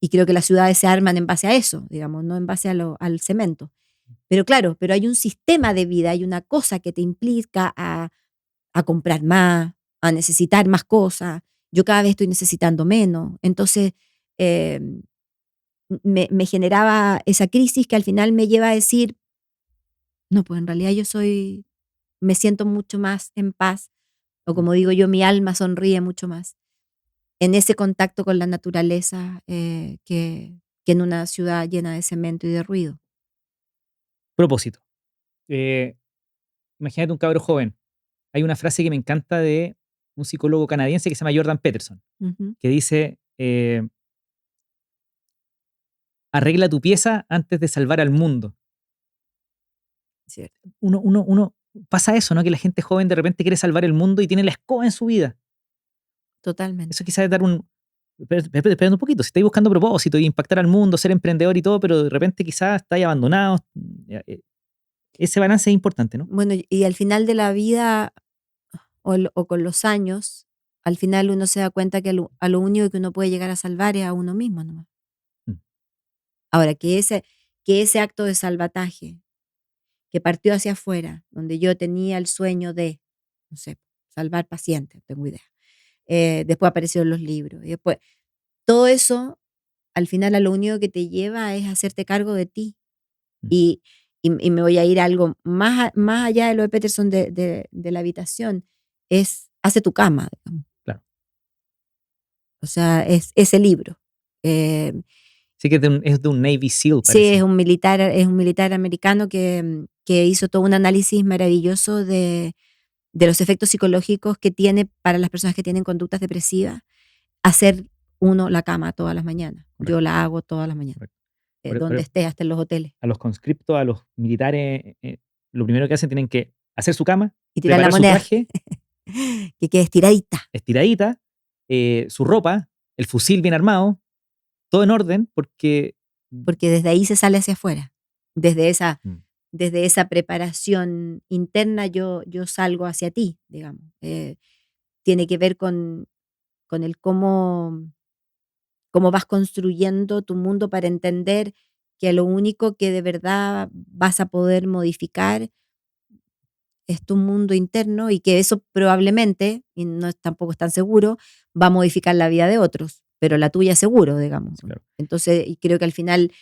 y creo que las ciudades se arman en base a eso, digamos, no en base al cemento. Pero claro, pero hay un sistema de vida, hay una cosa que te implica a comprar más, a necesitar más cosas. Yo cada vez estoy necesitando menos. Entonces, eh, me generaba esa crisis que al final me lleva a decir, no, pues en realidad me siento mucho más en paz, o como digo yo, mi alma sonríe mucho más en ese contacto con la naturaleza, que en una ciudad llena de cemento y de ruido. Propósito. Eh, Imagínate un cabro joven. Hay una frase que me encanta de un psicólogo canadiense que se llama Jordan Peterson, Ujú. que dice, arregla tu pieza antes de salvar al mundo. Cierto. Uno pasa eso, ¿no? Que la gente joven de repente quiere salvar el mundo y tiene la escoba en su vida. Totalmente. Eso quizás es dar Esperando un poquito, si estáis buscando propósito y impactar al mundo, ser emprendedor y todo, pero de repente quizás estáis abandonados. Ese balance es importante, ¿no? Bueno, y al final de la vida o con los años, al final uno se da cuenta que a lo único que uno puede llegar a salvar es a uno mismo nomás. Mm. Ahora, que ese acto de salvataje que partió hacia afuera, donde yo tenía el sueño de, no sé, salvar pacientes, no tengo idea. Después aparecieron los libros. Y después, todo eso, al final, a lo único que te lleva es hacerte cargo de ti. Mm. Y me voy a ir a algo más allá de lo de Peterson de la habitación, es hace tu cama, digamos. Claro. O sea, es ese libro. Eh, Sí que es de un Navy SEAL, sí, parece. es un militar americano que hizo todo un análisis maravilloso de los efectos psicológicos que tiene para las personas que tienen conductas depresivas hacer uno la cama todas las mañanas. Yo Correcto, la hago todas las mañanas, correcto. donde esté, hasta en los hoteles. A los conscriptos, a los militares, lo primero que hacen tienen que hacer su cama, Y tirar la preparar su moneda, traje, que quede estiradita, estiradita, su ropa, el fusil bien armado, todo en orden, porque porque desde ahí se sale hacia afuera. Desde esa, mm, desde esa preparación interna yo salgo hacia ti, digamos. Tiene que ver con el cómo vas construyendo tu mundo para entender que lo único que de verdad vas a poder modificar es tu mundo interno y que eso probablemente, y no tampoco es tan seguro, va a modificar la vida de otros, pero la tuya seguro, digamos. sí, claro, Entonces, y creo que al final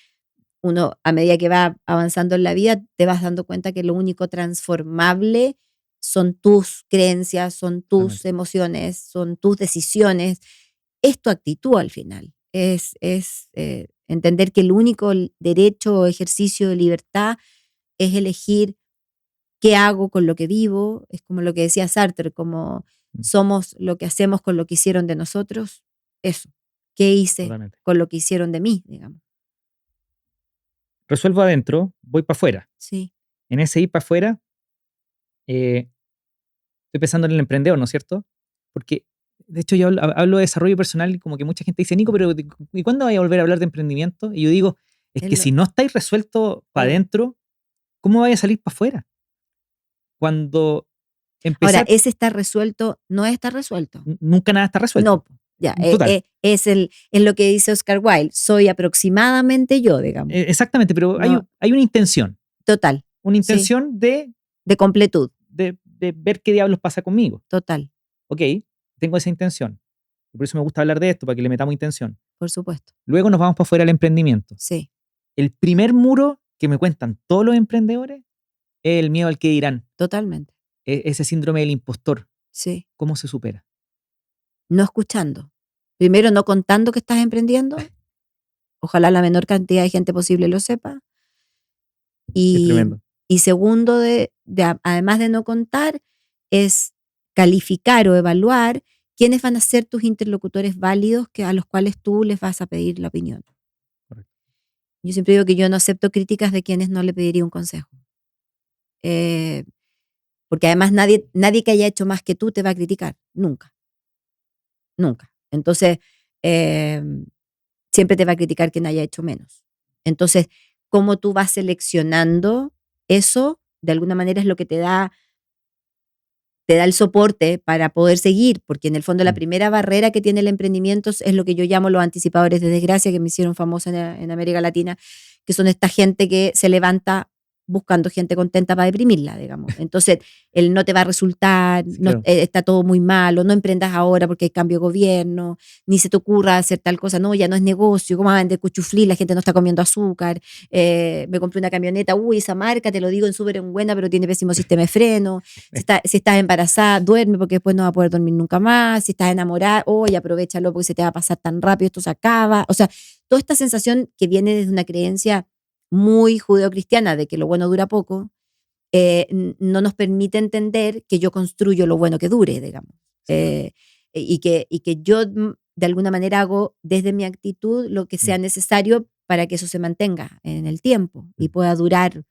uno, a medida que va avanzando en la vida, te vas dando cuenta que lo único transformable son tus creencias, son tus totalmente. emociones, son tus decisiones, es tu actitud al final. Es entender que el único derecho o ejercicio de libertad es elegir qué hago con lo que vivo, es como lo que decía Sartre, como Mm, somos lo que hacemos con lo que hicieron de nosotros, eso, qué hice totalmente. con lo que hicieron de mí, digamos. Resuelvo adentro, voy para afuera. Sí, En ese ir para afuera, eh, estoy pensando en el emprendedor, ¿no es cierto? Porque, de hecho, yo hablo de desarrollo personal y como que mucha gente dice, Nico, pero ¿y cuándo vais a volver a hablar de emprendimiento? Y yo digo, es es que si no estáis resuelto para todo. adentro, ¿cómo vais a salir para afuera? Cuando Ahora, empezar, ese está resuelto, no está resuelto. nunca nada está resuelto. No, po, ya, Total. es lo que dice Oscar Wilde, soy aproximadamente yo, digamos. Exactamente, pero hay, No, hay total, una sí, intención de completud, de ver qué diablos pasa conmigo. total, Ok, tengo esa intención. Por eso me gusta hablar de esto, para que le metamos intención. por supuesto, Luego nos vamos para afuera al emprendimiento. sí, El primer muro que me cuentan todos los emprendedores es el miedo al que dirán, totalmente, ese síndrome del impostor. sí. ¿Cómo se supera? No escuchando. Primero, no contando que estás emprendiendo. Ojalá la menor cantidad de gente posible lo sepa. Es Y, tremendo. y segundo, además de no contar, es calificar o evaluar quiénes van a ser tus interlocutores válidos a los cuales tú les vas a pedir la opinión. Correcto. Yo siempre digo que yo no acepto críticas de quienes no le pediría un consejo. Eh, porque además nadie que haya hecho más que tú te va a criticar. Nunca. Nunca. Entonces, eh, siempre te va a criticar quien haya hecho menos. Entonces, cómo tú vas seleccionando eso, de alguna manera es lo que te da el soporte para poder seguir, porque en el fondo la Mm. primera barrera que tiene el emprendimiento es lo que yo llamo los anticipadores de desgracia, que me hicieron famosa en América Latina, que son esta gente que se levanta buscando gente contenta para deprimirla, digamos. Entonces, el no te va a resultar, Sí, no, claro. está todo muy malo, no emprendas ahora porque hay cambio de gobierno, ni se te ocurra hacer tal cosa, no, ya no es negocio, ¿cómo van a vender cuchuflí? La gente no está comiendo azúcar, me compré una camioneta, uy, esa marca, te lo digo en súper en buena, pero tiene pésimo sistema de freno. Si estás embarazada, duerme porque después no vas a poder dormir nunca más. Si estás enamorada, oye, aprovéchalo porque se te va a pasar tan rápido, esto se acaba. O sea, toda esta sensación que viene desde una creencia muy judeocristiana de que lo bueno dura poco, no nos permite entender que yo construyo lo bueno que dure, digamos. Sí, claro. Y que yo de alguna manera hago desde mi actitud lo que sea Mm. necesario para que eso se mantenga en el tiempo y Mm. pueda durar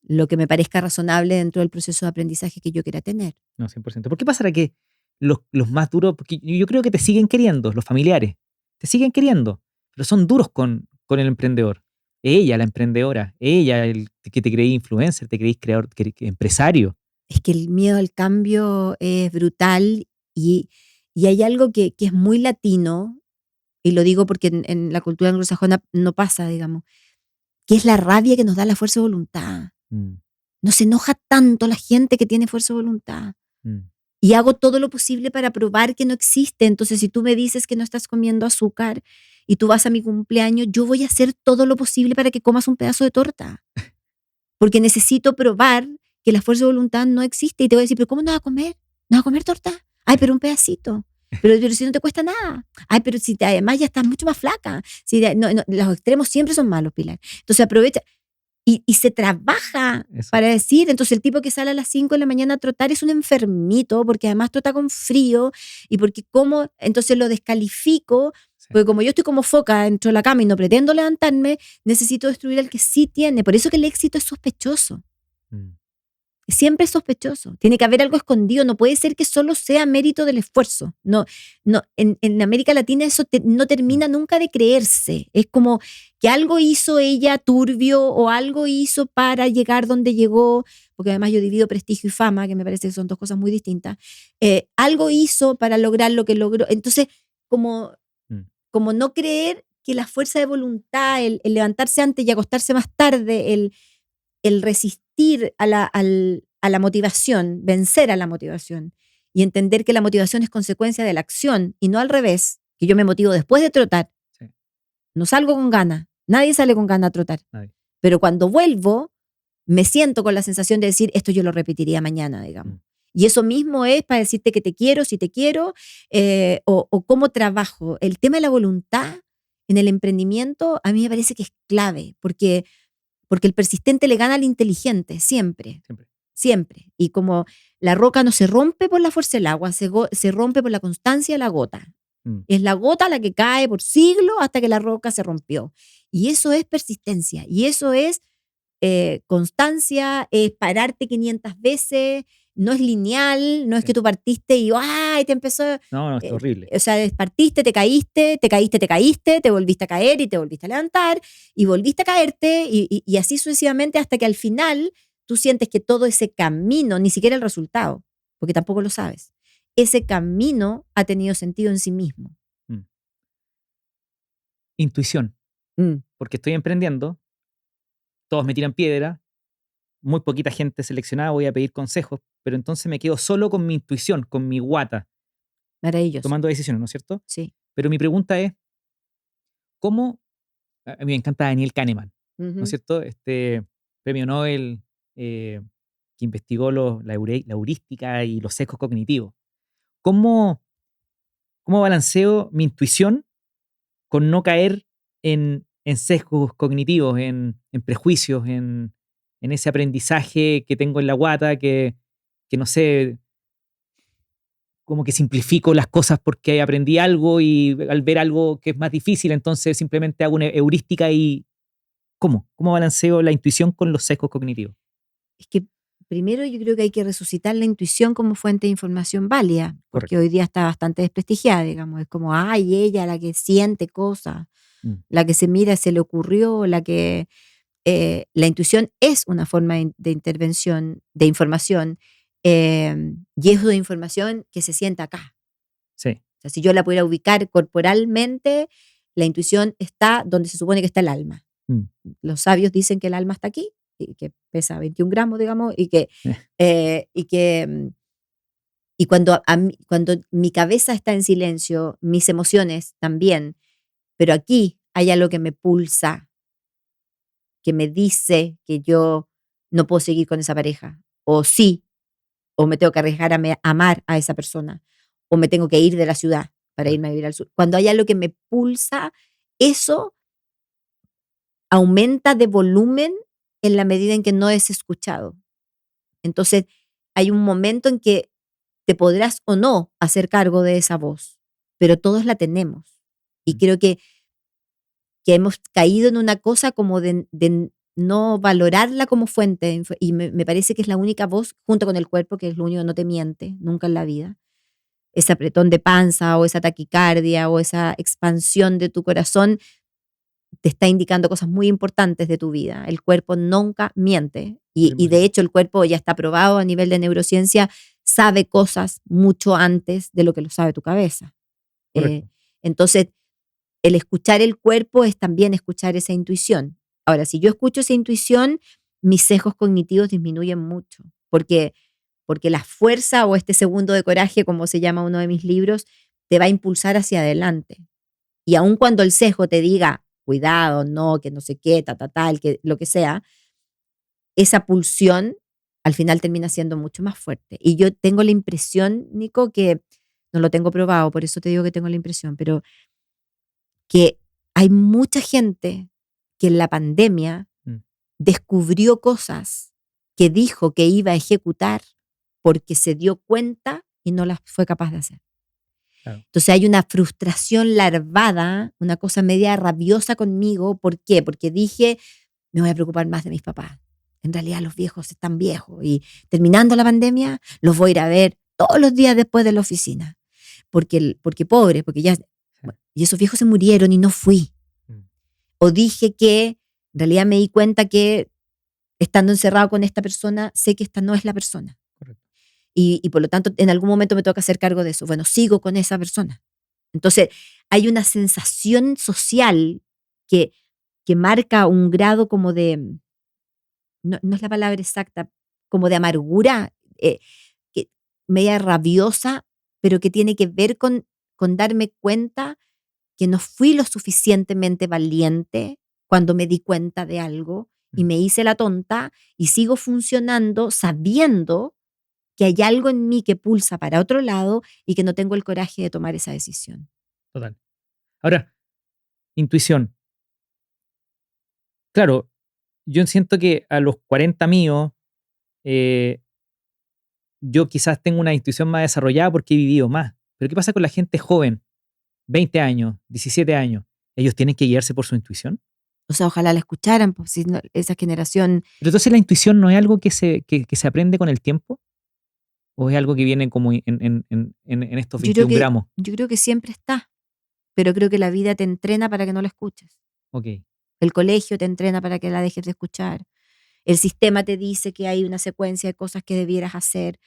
lo que me parezca razonable dentro del proceso de aprendizaje que yo quiera tener. No, 100%. ¿Por qué pasará que los más duros, porque yo creo que te siguen queriendo, los familiares, te siguen queriendo, pero son duros con el emprendedor? Ella, la emprendedora, ella, el que te creí influencer, te creí creador, empresario. Es que el miedo al cambio es brutal y hay algo que es muy latino, y lo digo porque en la cultura anglosajona no pasa, digamos, que es la rabia que nos da la fuerza de voluntad. Mm. Nos enoja tanto la gente que tiene fuerza de voluntad. Mm. Y hago todo lo posible para probar que no existe. Entonces, si tú me dices que no estás comiendo azúcar y tú vas a mi cumpleaños, yo voy a hacer todo lo posible para que comas un pedazo de torta. Porque necesito probar que la fuerza de voluntad no existe. Y te voy a decir, ¿pero cómo no vas a comer? ¿No vas a comer torta? Ay, pero un pedacito. Pero si no te cuesta nada. Ay, pero si además ya estás mucho más flaca. Si los extremos siempre son malos, Pilar. Entonces aprovecha. Y se trabaja Eso. para decir, entonces el tipo que sale a las 5 de la mañana a trotar es un enfermito, porque además trota con frío, y porque como, entonces lo descalifico, Sí. porque como yo estoy como foca dentro de la cama y no pretendo levantarme, necesito destruir al que sí tiene. Por eso que el éxito es sospechoso. Mm. Siempre es sospechoso. Tiene que haber algo escondido. No puede ser que solo sea mérito del esfuerzo. No, no, en América Latina eso no termina nunca de creerse. Es como que algo hizo ella turbio o algo hizo para llegar donde llegó, porque además yo divido prestigio y fama, que me parece que son dos cosas muy distintas. Algo hizo para lograr lo que logró. Entonces, como, Mm. como no creer que la fuerza de voluntad, el levantarse antes y acostarse más tarde, el resistir a la motivación, vencer a la motivación y entender que la motivación es consecuencia de la acción y no al revés, que yo me motivo después de trotar. Sí. No salgo con ganas, nadie sale con ganas a trotar. Nadie. Pero cuando vuelvo, me siento con la sensación de decir, esto yo lo repetiría mañana, digamos. Mm. Y eso mismo es para decirte que te quiero, si te quiero, o cómo trabajo. El tema de la voluntad en el emprendimiento a mí me parece que es clave, porque el persistente le gana al inteligente, siempre, Siempre. siempre. Y como la roca no se rompe por la fuerza del agua, se rompe por la constancia de la gota. Mm. Es la gota la que cae por siglos hasta que la roca se rompió. Y eso es persistencia, y eso es constancia, es pararte 500 veces, no es lineal, no es Sí. que tú partiste y ¡ay! Te empezó. No, está horrible. O sea, partiste, te caíste, te caíste, te caíste, te volviste a caer y te volviste a levantar y volviste a caerte y así sucesivamente hasta que al final tú sientes que todo ese camino, ni siquiera el resultado, porque tampoco lo sabes, ese camino ha tenido sentido en sí mismo. Mm. Intuición. Mm. Porque estoy emprendiendo, todos me tiran piedra, muy poquita gente seleccionada, voy a pedir consejos, pero entonces me quedo solo con mi intuición, con mi guata, Maravilloso. tomando decisiones, ¿no es cierto? Sí. Pero mi pregunta es, ¿cómo? A mí me encanta Daniel Kahneman, ¿no es Ujú. cierto? Este premio Nobel que investigó la heurística y los sesgos cognitivos. ¿Cómo, ¿Cómo balanceo mi intuición con no caer en sesgos cognitivos, en prejuicios, en ese aprendizaje que tengo en la guata, que no sé, como que simplifico las cosas porque aprendí algo y al ver algo que es más difícil, entonces simplemente hago una heurística y ¿cómo? ¿Cómo balanceo la intuición con los sesgos cognitivos? Es que primero yo creo que hay que resucitar la intuición como fuente de información válida, porque Correcto. hoy día está bastante desprestigiada, digamos. Es como, ay, ella, la que siente cosas, Mm, la que se mira, se le ocurrió, la que... la intuición es una forma de intervención, de información, y es una información que se sienta acá. sí. O sea, si yo la pudiera ubicar corporalmente, la intuición está donde se supone que está el alma. Mm, Los sabios dicen que el alma está aquí, y que pesa 21 gramos, digamos, y que, eh, y que mm, y cuando mi cabeza está en silencio, mis emociones también, pero aquí hay algo que me pulsa, que me dice que yo no puedo seguir con esa pareja, o sí, o me tengo que arriesgar a amar a esa persona, o me tengo que ir de la ciudad para claro, irme a vivir al sur. Cuando hay algo que me pulsa, eso aumenta de volumen en la medida en que no es escuchado. Entonces, hay un momento en que te podrás o no hacer cargo de esa voz, pero todos la tenemos. Y mm, creo que hemos caído en una cosa como de no valorarla como fuente, y me parece que es la única voz, junto con el cuerpo, que es lo único que no te miente nunca en la vida. Ese apretón de panza o esa taquicardia o esa expansión de tu corazón te está indicando cosas muy importantes de tu vida. El cuerpo nunca miente y de afirmativo. hecho el cuerpo ya está probado a nivel de neurociencia, sabe cosas mucho antes de lo que lo sabe tu cabeza. Eh, Correcto. entonces, el escuchar el cuerpo es también escuchar esa intuición. Ahora, si yo escucho esa intuición, mis sesgos cognitivos disminuyen mucho, porque la fuerza o este segundo de coraje, como se llama uno de mis libros, te va a impulsar hacia adelante. Y aun cuando el sesgo te diga, cuidado, no, que no sé qué, tal, que lo que sea, esa pulsión al final termina siendo mucho más fuerte. Y yo tengo la impresión, Nico, que no lo tengo probado, por eso te digo que tengo la impresión, pero que hay mucha gente que en la pandemia Mm, descubrió cosas que dijo que iba a ejecutar porque se dio cuenta y no las fue capaz de hacer. claro. Entonces hay una frustración larvada, una cosa media rabiosa conmigo. ¿Por qué? Porque dije, me voy a preocupar más de mis papás. En realidad los viejos están viejos y terminando la pandemia los voy a ir a ver todos los días después de la oficina. Porque pobre, porque ya, Sí. bueno, y esos viejos se murieron y no fui. Mm, O dije que en realidad me di cuenta que estando encerrado con esta persona, sé que esta no es la persona. correcto. Y por lo tanto, en algún momento me toca hacer cargo de eso. Bueno, sigo con esa persona. Entonces, hay una sensación social que, que marca un grado como de, no es la palabra exacta, como de amargura, que, media rabiosa, pero que tiene que ver con darme cuenta que no fui lo suficientemente valiente cuando me di cuenta de algo y Mm, me hice la tonta y sigo funcionando sabiendo que hay algo en mí que pulsa para otro lado y que no tengo el coraje de tomar esa decisión. total. Ahora, intuición. Claro, yo siento que a los 40 míos, eh, yo quizás tengo una intuición más desarrollada porque he vivido más. Pero ¿qué pasa con la gente joven? 20 años, 17 años. ¿Ellos tienen que guiarse por su intuición? O sea, ojalá la escucharan, pues, si esa generación, Pero entonces la intuición no es algo que se aprende con el tiempo, o es algo que viene como en estos yo creo 21 que, gramos. yo creo que siempre está, pero creo que la vida te entrena para que no la escuches. Ok, El colegio te entrena para que la dejes de escuchar. El sistema te dice que hay una secuencia de cosas que debieras hacer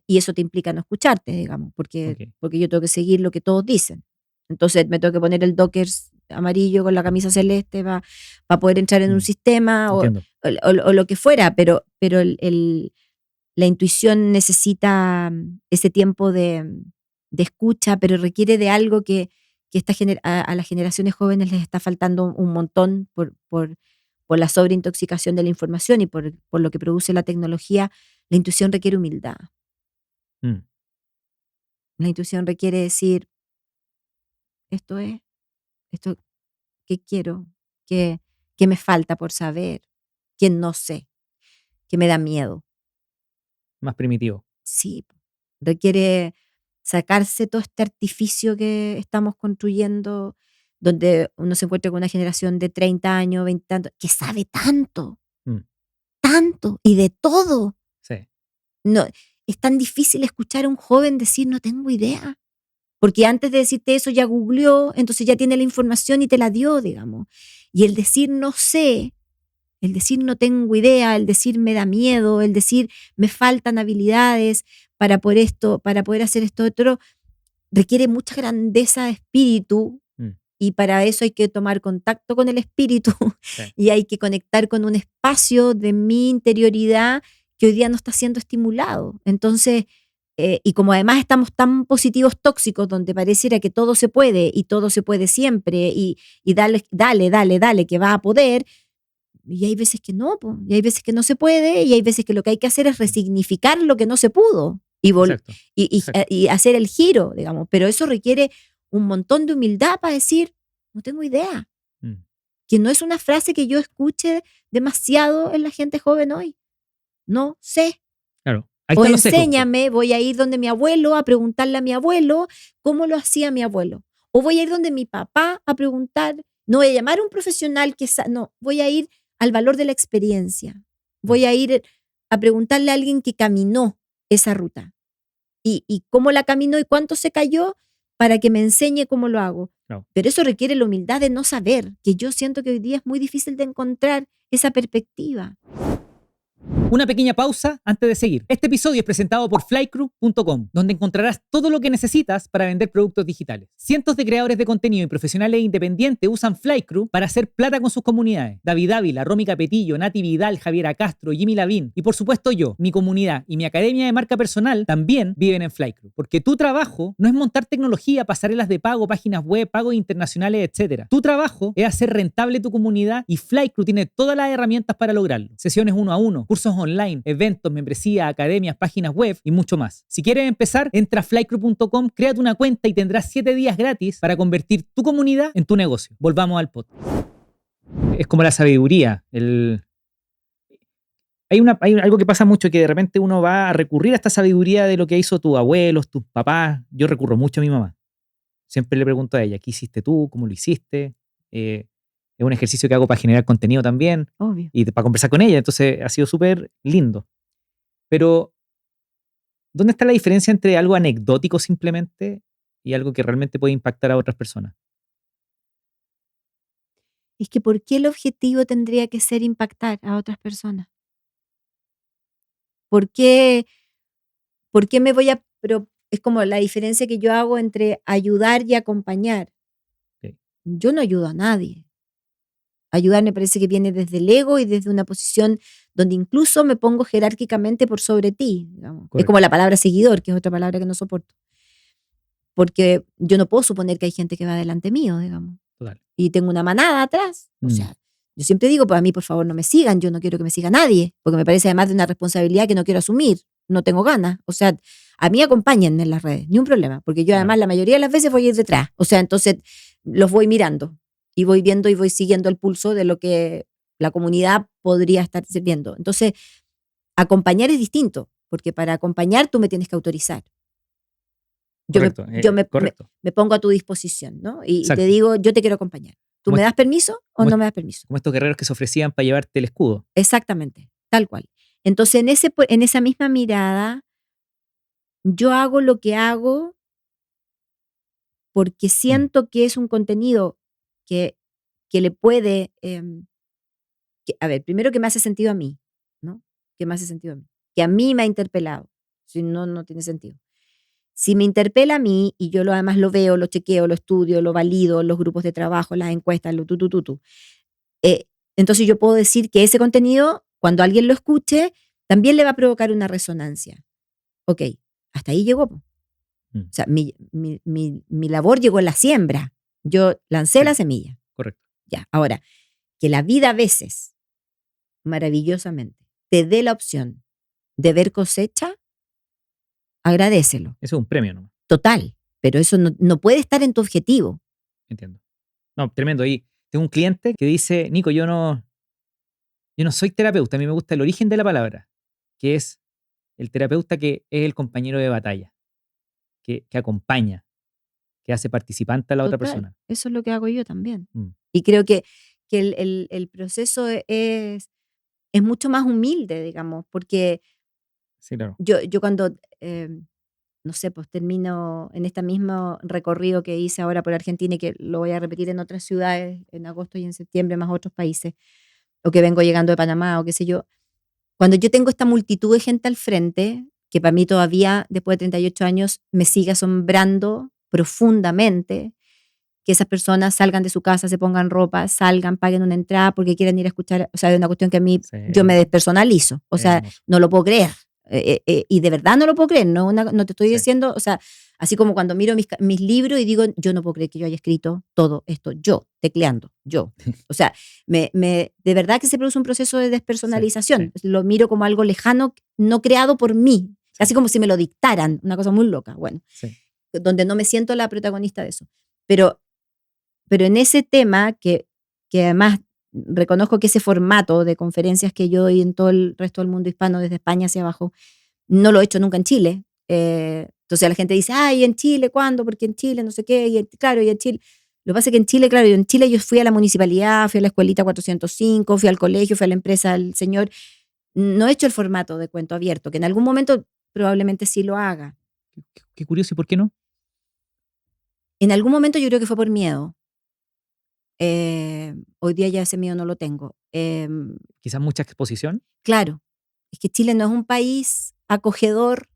y eso te implica no escucharte, digamos, porque, ok. porque yo tengo que seguir lo que todos dicen. Entonces me tengo que poner el Dockers amarillo con la camisa celeste para poder entrar en un Mm, sistema entiendo. o lo que fuera, pero la intuición necesita ese tiempo de escucha, pero requiere de algo que a las generaciones jóvenes les está faltando un montón por la sobreintoxicación de la información y por lo que produce la tecnología. La intuición requiere humildad. Mm, La intuición requiere decir, esto es, esto, ¿qué quiero? ¿Qué me falta por saber? ¿Qué no sé? ¿Qué me da miedo? Más primitivo. Sí, requiere sacarse todo este artificio que estamos construyendo, donde uno se encuentra con una generación de 30 años, 20 tantos, que sabe tanto, Mm, tanto y de todo. sí, No, es tan difícil escuchar a un joven decir no tengo idea, porque antes de decirte eso ya googleó, entonces ya tiene la información y te la dio, digamos. Y el decir no sé, el decir no tengo idea, el decir me da miedo, el decir me faltan habilidades para poder esto, para poder hacer esto otro, requiere mucha grandeza de espíritu mm, y para eso hay que tomar contacto con el espíritu sí, y hay que conectar con un espacio de mi interioridad que hoy día no está siendo estimulado. Entonces, y como además estamos tan positivos tóxicos donde pareciera que todo se puede y todo se puede siempre y dale, dale, dale, dale, que va a poder, y hay veces que no, po, y hay veces que no se puede, y hay veces que lo que hay que hacer es resignificar lo que no se pudo exacto, exacto. y hacer el giro, digamos. Pero eso requiere un montón de humildad para decir, no tengo idea, Mm, que no es una frase que yo escuche demasiado en la gente joven hoy. No sé. claro, ahí O están los sesgos, po. enséñame, voy a ir donde mi abuelo a preguntarle a mi abuelo cómo lo hacía mi abuelo. O voy a ir donde mi papá a preguntar, no voy a llamar a un profesional no, voy a ir al valor de la experiencia. Mm, Voy a ir a preguntarle a alguien que caminó esa ruta y cómo la caminó y cuánto se cayó para que me enseñe cómo lo hago. claro. Pero eso requiere la humildad de no saber, que yo siento que hoy día es muy difícil de encontrar esa perspectiva. Una pequeña pausa antes de seguir. Este episodio es presentado por flycrew.com, donde encontrarás todo lo que necesitas para vender productos digitales. Cientos de creadores de contenido y profesionales independientes usan Flycrew para hacer plata con sus comunidades. David Ávila, Romy Capetillo, Nati Vidal, Javiera Castro, Jimmy Lavín y por supuesto yo, mi comunidad y mi academia de marca personal también viven en Flycrew. Porque tu trabajo no es montar tecnología, pasarelas de pago, páginas web, pagos internacionales, etc. Tu trabajo es hacer rentable tu comunidad y Flycrew tiene todas las herramientas para lograrlo. Sesiones 1-a-1, cursos online, eventos, membresía, academias, páginas web y mucho más. Si quieres empezar, entra a flycrew.com, créate una cuenta y tendrás 7 días gratis para convertir tu comunidad en tu negocio. Volvamos al podcast. Es como la sabiduría. Hay algo que pasa mucho que de repente uno va a recurrir a esta sabiduría de lo que hizo tus abuelos, tus papás. Yo recurro mucho a mi mamá. Siempre le pregunto a ella, ¿qué hiciste tú? ¿Cómo lo hiciste? Es un ejercicio que hago para generar contenido también Obvio. y para conversar con ella. Entonces ha sido súper lindo. Pero, ¿dónde está la diferencia entre algo anecdótico simplemente y algo que realmente puede impactar a otras personas? Es que ¿por qué el objetivo tendría que ser impactar a otras personas? ¿Por qué, por qué me voy a... Pero es como la diferencia que yo hago entre ayudar y acompañar. Ok, Yo no ayudo a nadie. Ayudar me parece que viene desde el ego y desde una posición donde incluso me pongo jerárquicamente por sobre ti, digamos. Es como correcto, la palabra seguidor, que es otra palabra que no soporto. Porque yo no puedo suponer que hay gente que va delante mío, digamos. total. Y tengo una manada atrás. O Mm, sea, yo siempre digo, pues a mí por favor no me sigan, yo no quiero que me siga nadie, porque me parece además de una responsabilidad que no quiero asumir, no tengo ganas. O sea, a mí acompáñenme en las redes, ni un problema, porque yo además claro, la mayoría de las veces voy a ir detrás. O sea, entonces los voy mirando y voy viendo y voy siguiendo el pulso de lo que la comunidad podría estar sirviendo. Entonces, acompañar es distinto, porque para acompañar tú me tienes que autorizar. Yo me, correcto, yo me, me- correcto. me pongo a tu disposición, ¿no? Y te Exacto. digo, yo te quiero acompañar. ¿Tú Como, me est- das permiso o como, no est- me das permiso? como estos guerreros que se ofrecían para llevarte el escudo. Exactamente, tal cual. Entonces, en esa misma mirada, yo hago lo que hago porque Mm, siento que es un contenido que, que le puede, a ver, primero que me hace sentido a mí, ¿no? Que me hace sentido a mí. Que a mí me ha interpelado. Si no, no tiene sentido. Si me interpela a mí y yo además lo veo, lo chequeo, lo estudio, lo valido, los grupos de trabajo, las encuestas, lo tu, eh, entonces yo puedo decir que ese contenido, cuando alguien lo escuche, también le va a provocar una resonancia. Ok, hasta ahí llegó, po. mm, O sea, mi labor llegó en la siembra. Yo lancé la sí, semilla. correcto. Ya, ahora, que la vida a veces, maravillosamente, te dé la opción de ver cosecha, agradécelo. Eso es un premio, ¿no? Total, pero eso no puede estar en tu objetivo. Entiendo. No, tremendo. Y tengo un cliente que dice, Nico, yo no soy terapeuta, a mí me gusta el origen de la palabra, que es el terapeuta que es el compañero de batalla, que acompaña, que hace participante a la otra Total, persona. eso es lo que hago yo también. Mm, Y creo que el proceso es mucho más humilde, digamos, porque sí, claro. yo cuando, no sé, pues termino en este mismo recorrido que hice ahora por Argentina y que lo voy a repetir en otras ciudades en agosto y en septiembre, más otros países, o que vengo llegando de Panamá o qué sé yo, cuando yo tengo esta multitud de gente al frente, que para mí todavía, después de 38 años, me sigue asombrando profundamente, que esas personas salgan de su casa, se pongan ropa, salgan, paguen una entrada porque quieren ir a escuchar, o sea, es una cuestión que a mí, Sí, yo me despersonalizo, o es sea, hermoso. no lo puedo creer. Y de verdad no lo puedo creer, no te estoy Sí, diciendo, o sea, así como cuando miro mis libros y digo, yo no puedo creer que yo haya escrito todo esto, yo, tecleando, yo. O sea, de verdad que se produce un proceso de sí, despersonalización, sí, lo miro como algo lejano, no creado por mí, sí, casi como si me lo dictaran, una cosa muy loca, bueno, sí. donde no me siento la protagonista de eso. Pero en ese tema, que además reconozco que ese formato de conferencias que yo doy en todo el resto del mundo hispano, desde España hacia abajo, no lo he hecho nunca en Chile. Entonces la gente dice, ay, ¿en Chile cuándo? Porque en Chile no sé qué, claro, y en Chile. Lo que pasa es que en Chile, claro, en Chile yo fui a la municipalidad, fui a la escuelita 405, fui al colegio, fui a la empresa del señor. No he hecho el formato de cuento abierto, que en algún momento probablemente sí lo haga. Qué curioso, ¿y por qué no? En algún momento yo creo que fue por miedo. Hoy día ya ese miedo no lo tengo. Quizás mucha exposición. Claro, es que Chile no es un país acogedor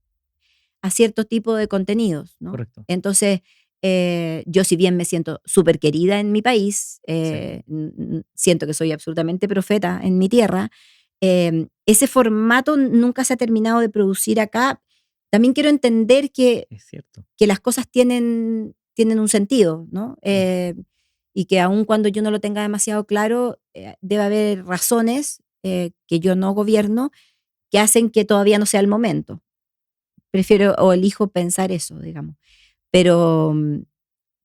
a cierto tipo de contenidos, ¿no? Correcto. Entonces, yo si bien me siento súper querida en mi país, Sí, siento que soy absolutamente profeta en mi tierra, ese formato nunca se ha terminado de producir acá. También quiero entender es cierto. que las cosas tienen un sentido, ¿no? Mm, Y que aun cuando yo no lo tenga demasiado claro, debe haber razones que yo no gobierno que hacen que todavía no sea el momento. Prefiero o elijo pensar eso, digamos. Pero,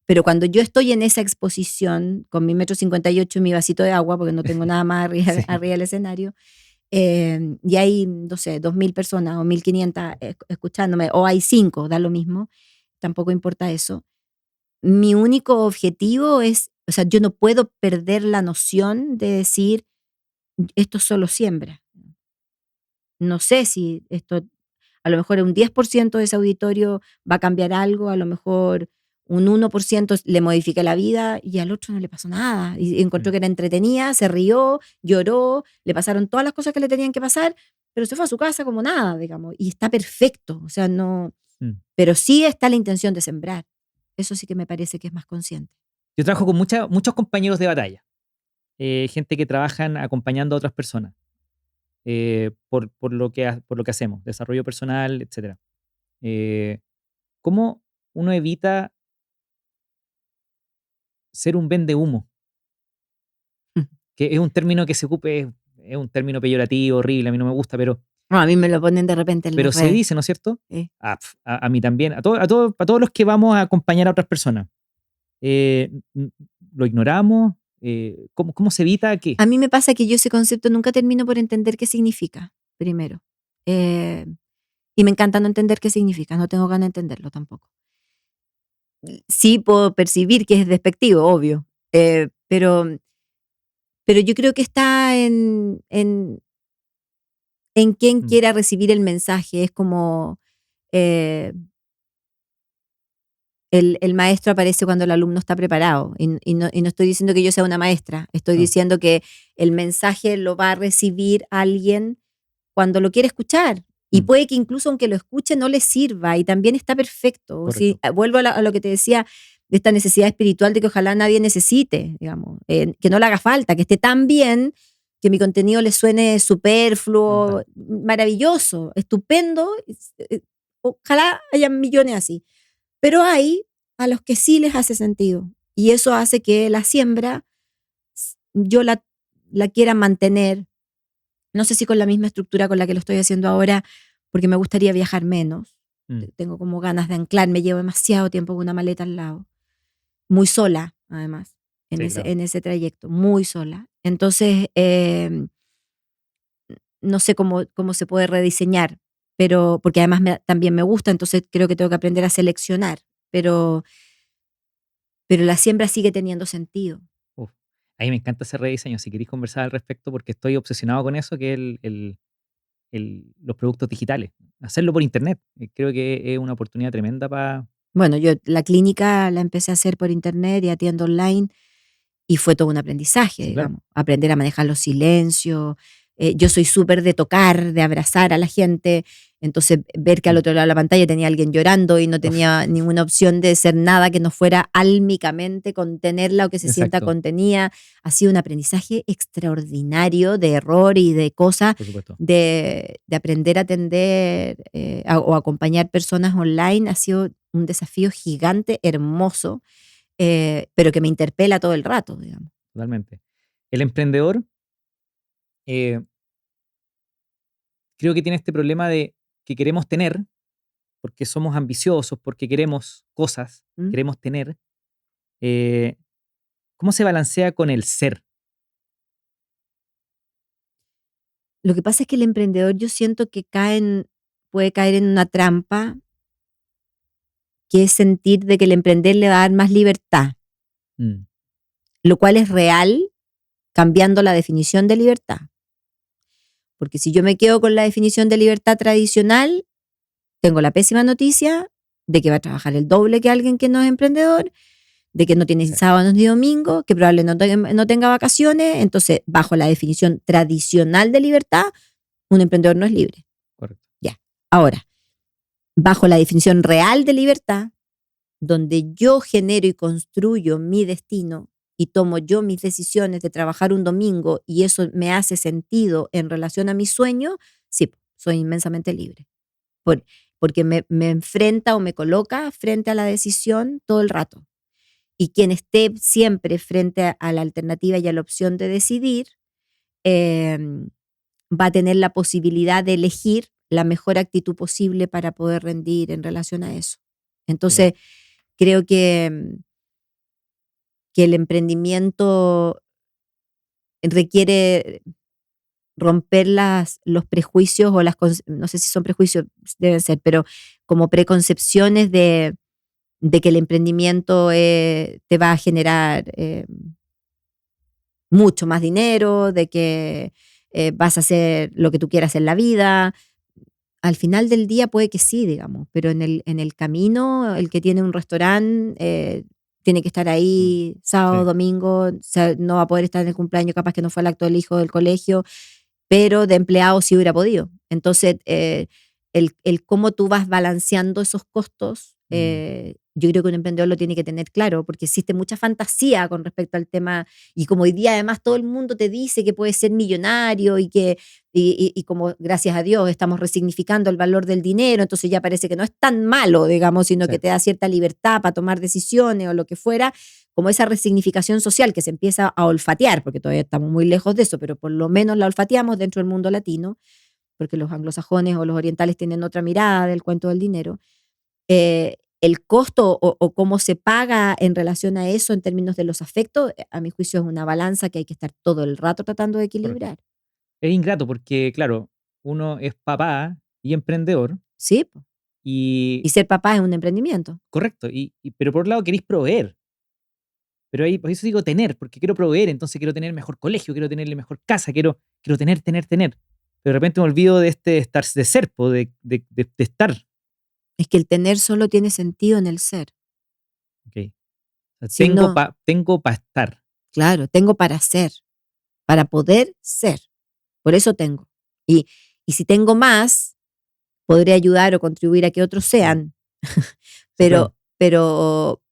pero cuando yo estoy en esa exposición con mi 1,58 m y mi vasito de agua, porque no tengo nada más arriba, sí, arriba del escenario, y hay, no sé, 2.000 personas o 1.500 escuchándome, o hay 5, da lo mismo, tampoco importa eso. Mi único objetivo es, o sea, yo no puedo perder la noción de decir, esto solo siembra. No sé si esto, a lo mejor un 10% de ese auditorio va a cambiar algo, a lo mejor un 1% le modifica la vida y al otro no le pasó nada. Y encontró mm, que era entretenida, se rió, lloró, le pasaron todas las cosas que le tenían que pasar, pero se fue a su casa como nada, digamos. Y está perfecto, o sea, no, mm. pero sí está la intención de sembrar. Eso sí que me parece que es más consciente. Yo trabajo con muchos compañeros de batalla, gente que trabajan acompañando a otras personas por lo que hacemos, desarrollo personal, etcétera. Eh, ¿Cómo uno evita ser un vende humo? Que es un término que se ocupe, es un término peyorativo, horrible, a mí no me gusta, No, a mí me lo ponen de repente en pero las se redes. dice, ¿no es cierto? Sí. A mí también, a todos los que vamos a acompañar a otras personas. ¿Lo ignoramos? ¿Cómo se evita qué? A mí me pasa que yo ese concepto nunca termino por entender qué significa, primero. Eh, y me encanta no entender qué significa, no tengo ganas de entenderlo tampoco. Sí puedo percibir que es despectivo, obvio, pero yo creo que está en quién Mm, quiera recibir el mensaje. Es como eh, el maestro aparece cuando el alumno está preparado. Y no estoy diciendo que yo sea una maestra, estoy no, diciendo que el mensaje lo va a recibir alguien cuando lo quiere escuchar. Y mm, puede que incluso aunque lo escuche no le sirva y también está perfecto. Si, correcto. vuelvo a lo que te decía de esta necesidad espiritual de que ojalá nadie necesite, digamos, que no le haga falta, que esté tan bien que mi contenido le suene superfluo, Fantástico. maravilloso, estupendo. Ojalá haya millones así. Pero hay a los que sí les hace sentido. Y eso hace que la siembra yo la quiera mantener, no sé si con la misma estructura con la que lo estoy haciendo ahora, porque me gustaría viajar menos. Mm, Tengo como ganas de anclar, me llevo demasiado tiempo con una maleta al lado. Muy sola, además, Sí, claro. en ese trayecto, muy sola. Entonces, no sé cómo se puede rediseñar, pero porque además también me gusta, entonces creo que tengo que aprender a seleccionar, pero, pero la siembra sigue teniendo sentido. Uf. A mí me encanta ese rediseño. Si queréis conversar al respecto, porque estoy obsesionado con eso, que es los productos digitales. Hacerlo por internet. Creo que es una oportunidad tremenda para... Bueno, yo la clínica la empecé a hacer por internet y atiendo online. Y fue todo un aprendizaje, Sí, claro. digamos, aprender a manejar los silencios. Yo soy súper de tocar, de abrazar a la gente, entonces ver que al Mm. otro lado de la pantalla tenía alguien llorando y no Uf, tenía ninguna opción de ser nada que no fuera álmicamente contenerla o que se sienta exacto, contenida, ha sido un aprendizaje extraordinario de error y de cosas, por supuesto. de aprender a atender o acompañar personas online, ha sido un desafío gigante, hermoso, pero que me interpela todo el rato, digamos. Totalmente. El emprendedor, eh, creo que tiene este problema de que queremos tener, porque somos ambiciosos, porque queremos cosas, ¿Mm? queremos tener. eh, ¿Cómo se balancea con el ser? Lo que pasa es que el emprendedor yo siento que puede caer en una trampa, que es sentir de que el emprender le va a dar más libertad, Mm, lo cual es real cambiando la definición de libertad. Porque si yo me quedo con la definición de libertad tradicional, tengo la pésima noticia de que va a trabajar el doble que alguien que no es emprendedor, de que no tiene sí, sábados ni domingos, que probablemente no tenga vacaciones. Entonces, bajo la definición tradicional de libertad, un emprendedor no es libre. correcto. Ya. Ahora, bajo la definición real de libertad, donde yo genero y construyo mi destino y tomo yo mis decisiones de trabajar un domingo y eso me hace sentido en relación a mi sueño, sí, soy inmensamente libre. Por- Porque me enfrenta o me coloca frente a la decisión todo el rato. Y quien esté siempre frente a la alternativa y a la opción de decidir, em, va a tener la posibilidad de elegir la mejor actitud posible para poder rendir en relación a eso. Sí, claro. Entonces, creo que el emprendimiento requiere romper los prejuicios o no sé si son prejuicios, deben ser, pero como preconcepciones de que el emprendimiento te va a generar mucho más dinero, de que vas a hacer lo que tú quieras en la vida. Al final del día puede que sí, digamos, pero en el camino, el que tiene un restaurante tiene que estar Mm, ahí sábado, sí, domingo, o sea, no va a poder estar en el cumpleaños, capaz que no fue el acto del hijo del colegio, pero de empleado sí hubiera podido. Entonces, el cómo tú vas balanceando esos costos, mm, yo creo que un emprendedor lo tiene que tener claro, porque existe mucha fantasía con respecto al tema, y como hoy día además todo el mundo te dice que puedes ser millonario y como gracias a Dios estamos resignificando el valor del dinero, entonces ya parece que no es tan malo, digamos, sino sí, que te da cierta libertad para tomar decisiones o lo que fuera, como esa resignificación social que se empieza a olfatear, porque todavía estamos muy lejos de eso, pero por lo menos la olfateamos dentro del mundo latino, porque los anglosajones o los orientales tienen otra mirada del cuento del dinero. El costo o cómo se paga en relación a eso en términos de los afectos, a mi juicio es una balanza que hay que estar todo el rato tratando de correcto. equilibrar. Es ingrato porque, claro, uno es papá y emprendedor ¿Sí? Po. y, Y ser papá es un emprendimiento. correcto, pero por otro lado queréis proveer, pero ahí, por eso digo tener, porque quiero proveer, entonces quiero tener mejor colegio, quiero tener mejor casa, quiero tener, tener, tener. Pero de repente me olvido de este estar, de ser, po, de estar. Es que el tener solo tiene sentido en el ser. ¿Ok? O sea, Si no, tengo para estar. claro, tengo para ser, para poder ser. Por eso tengo. Y, y si tengo más, podré ayudar o contribuir a que otros Mm, sean, sí, claro. pero, pero,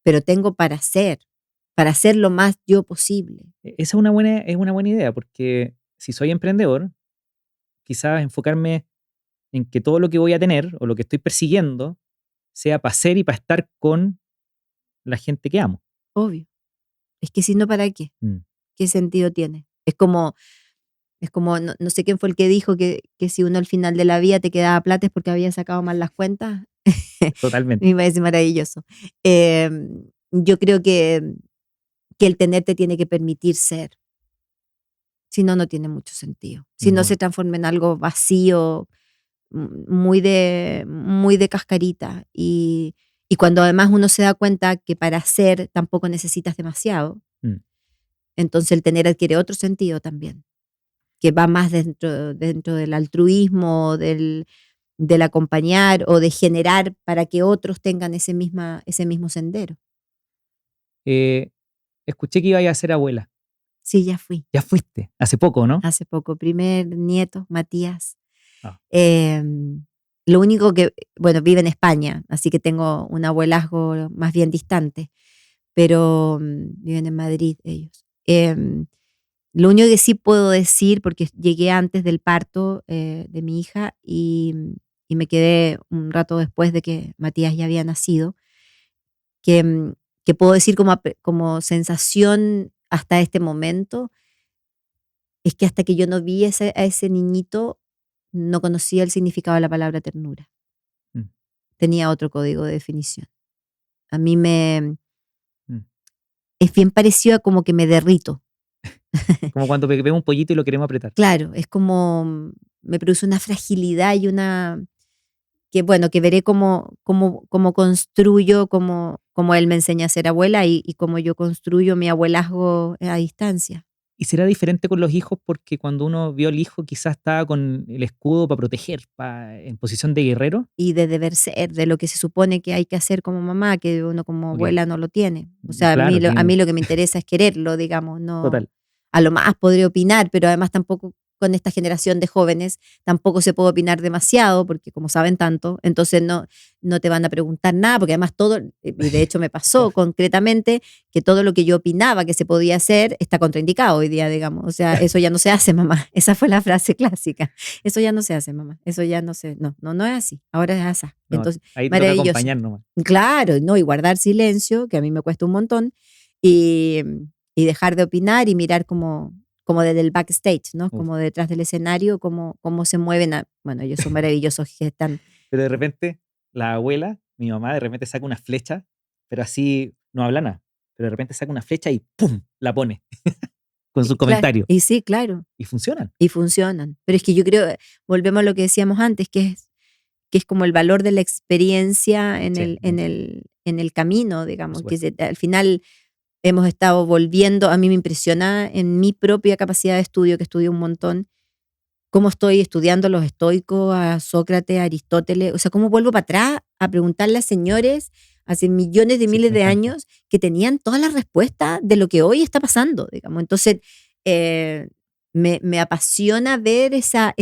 pero tengo para ser lo más yo posible. Esa es una buena idea, porque si soy emprendedor, quizás enfocarme en que todo lo que voy a tener o lo que estoy persiguiendo sea para ser y para estar con la gente que amo. Obvio. Es que si no, ¿para qué? Mm, ¿Qué sentido tiene? Es como no sé quién fue el que dijo que si uno al final de la vida te quedaba plata es porque había sacado mal las cuentas. totalmente. Me parece maravilloso. Yo creo que que el tener te tiene que permitir ser. Si no, no tiene mucho sentido. Si no se Ninguno. transforma en algo vacío, muy de cascarita. Y cuando además uno se da cuenta que para ser tampoco necesitas demasiado, Mm. entonces el tener adquiere otro sentido también, que va más dentro del altruismo, del acompañar o de generar para que otros tengan ese mismo sendero. Eh, Escuché que iba a ser abuela. Sí, ya fui. Ya fuiste, hace poco, ¿no? Hace poco, primer nieto, Matías. Ah, Lo único que, bueno, vive en España, así que tengo un abuelazgo más bien distante, pero viven en Madrid ellos. Lo único que sí puedo decir, porque llegué antes del parto de mi hija y me quedé un rato después de que Matías ya había nacido, que, que puedo decir como sensación hasta este momento, es que hasta que yo no vi a ese niñito, no conocía el significado de la palabra ternura. mm, Tenía otro código de definición. A mí me mm. es bien parecido a como que me derrito. Como cuando vemos un pollito y lo queremos apretar. Claro, es como me produce una fragilidad y una que bueno, que veré cómo construyo, cómo él me enseña a ser abuela y cómo yo construyo mi abuelazgo a distancia. Y será diferente con los hijos porque cuando uno vio al hijo quizás estaba con el escudo para proteger, en posición de guerrero. Y de deber ser, de lo que se supone que hay que hacer como mamá, que uno como Ok, abuela no lo tiene. O sea, claro, a mí lo que me interesa es quererlo, digamos, no, total. a lo más podré opinar, pero además tampoco con esta generación de jóvenes tampoco se puede opinar demasiado, porque como saben tanto, entonces no te van a preguntar nada, porque además todo, y de hecho me pasó Claro. concretamente, que todo lo que yo opinaba que se podía hacer está contraindicado hoy día, digamos. O sea, eso ya no se hace, mamá. Esa fue la frase clásica. Eso ya no se hace, mamá. Eso ya no se, no es así. Ahora es así. No, Entonces, ahí te toca maravilloso. acompañar nomás. Claro, no, y guardar silencio, que a mí me cuesta un montón, y, y dejar de opinar y mirar como desde el backstage, ¿no? Uf. Como detrás del escenario, cómo se mueven. Bueno, ellos son maravillosos, que están. Pero de repente, la abuela, mi mamá, de repente saca una flecha, pero así no habla nada. Pero de repente saca una flecha y ¡pum! La pone con sus Claro, comentarios. y sí, claro, Y funcionan, y funcionan. Pero es que yo creo, volvemos a lo que decíamos antes, que es como el valor de la experiencia en sí, el camino, por digamos, que supuesto. al final hemos estado volviendo, a mí me impresiona en mi propia capacidad de estudio, que estudio un montón, cómo estoy estudiando a los estoicos, a Sócrates, a Aristóteles, o sea, cómo vuelvo para atrás a preguntarle a señores hace millones de Sí, miles me de encanta. años que tenían todas las respuestas de lo que hoy está pasando, digamos. Entonces, eh, me apasiona ver esa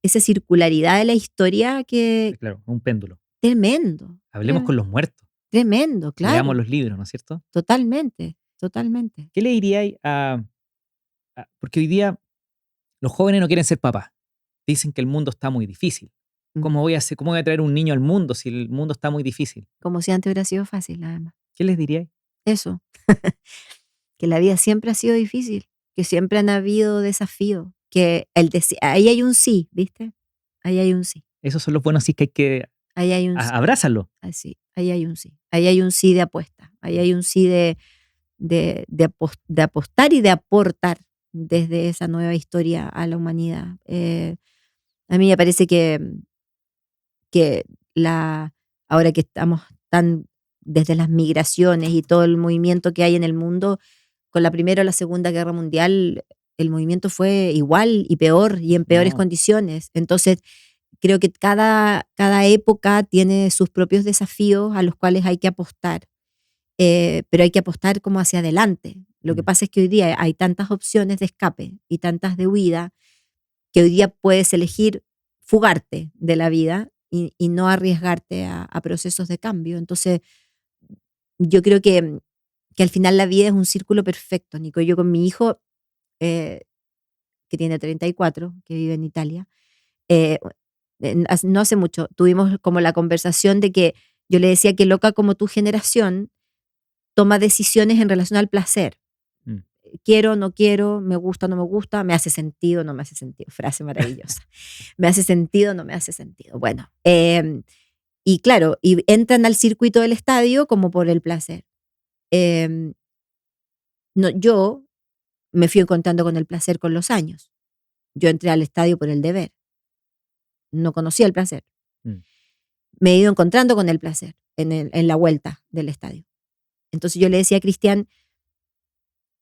circularidad de la historia que Claro, un péndulo. tremendo, Hablemos con los muertos. tremendo, Leamos claro, los libros, ¿no es cierto? totalmente, totalmente. ¿Qué le diríais porque hoy día los jóvenes no quieren ser papás? Dicen que el mundo está muy difícil. Mm. ¿Cómo voy a traer un niño al mundo si el mundo está muy difícil? Como si antes hubiera sido fácil, además. ¿Qué les diríais? Eso, que la vida siempre ha sido difícil, que siempre han habido desafíos, que ahí hay un sí, ¿viste? Ahí hay un sí, Esos son los buenos sí que hay que ahí hay un sí, abrázalo. así, ahí hay un sí, ahí hay un sí de apuesta, ahí hay un sí de apostar y de aportar desde esa nueva historia a la humanidad. A mí me parece que ahora que estamos tan desde las migraciones y todo el movimiento que hay en el mundo, con la Primera o la Segunda Guerra Mundial, el movimiento fue igual y peor y en peores No, condiciones. Entonces, creo que cada época tiene sus propios desafíos a los cuales hay que apostar, pero hay que apostar como hacia adelante. Lo que mm, pasa es que hoy día hay tantas opciones de escape y tantas de huida que hoy día puedes elegir fugarte de la vida y no arriesgarte a procesos de cambio. Entonces, yo creo que al final la vida es un círculo perfecto, Nico. Yo con mi hijo, eh, que tiene 34, que vive en Italia, eh, no hace mucho, tuvimos como la conversación de que yo le decía que loca como tu generación toma decisiones en relación al placer. mm. Quiero, no quiero, me gusta, no me gusta, me hace sentido, no me hace sentido. Frase maravillosa. Me hace sentido, no me hace sentido. Bueno, y claro, y entran al circuito del estadio como por el placer. Em, no, yo me fui encontrando con el placer con los años. Yo entré al estadio por el deber. No conocía el placer. Mm. Me he ido encontrando con el placer en la vuelta del estadio. Entonces yo le decía a Cristian,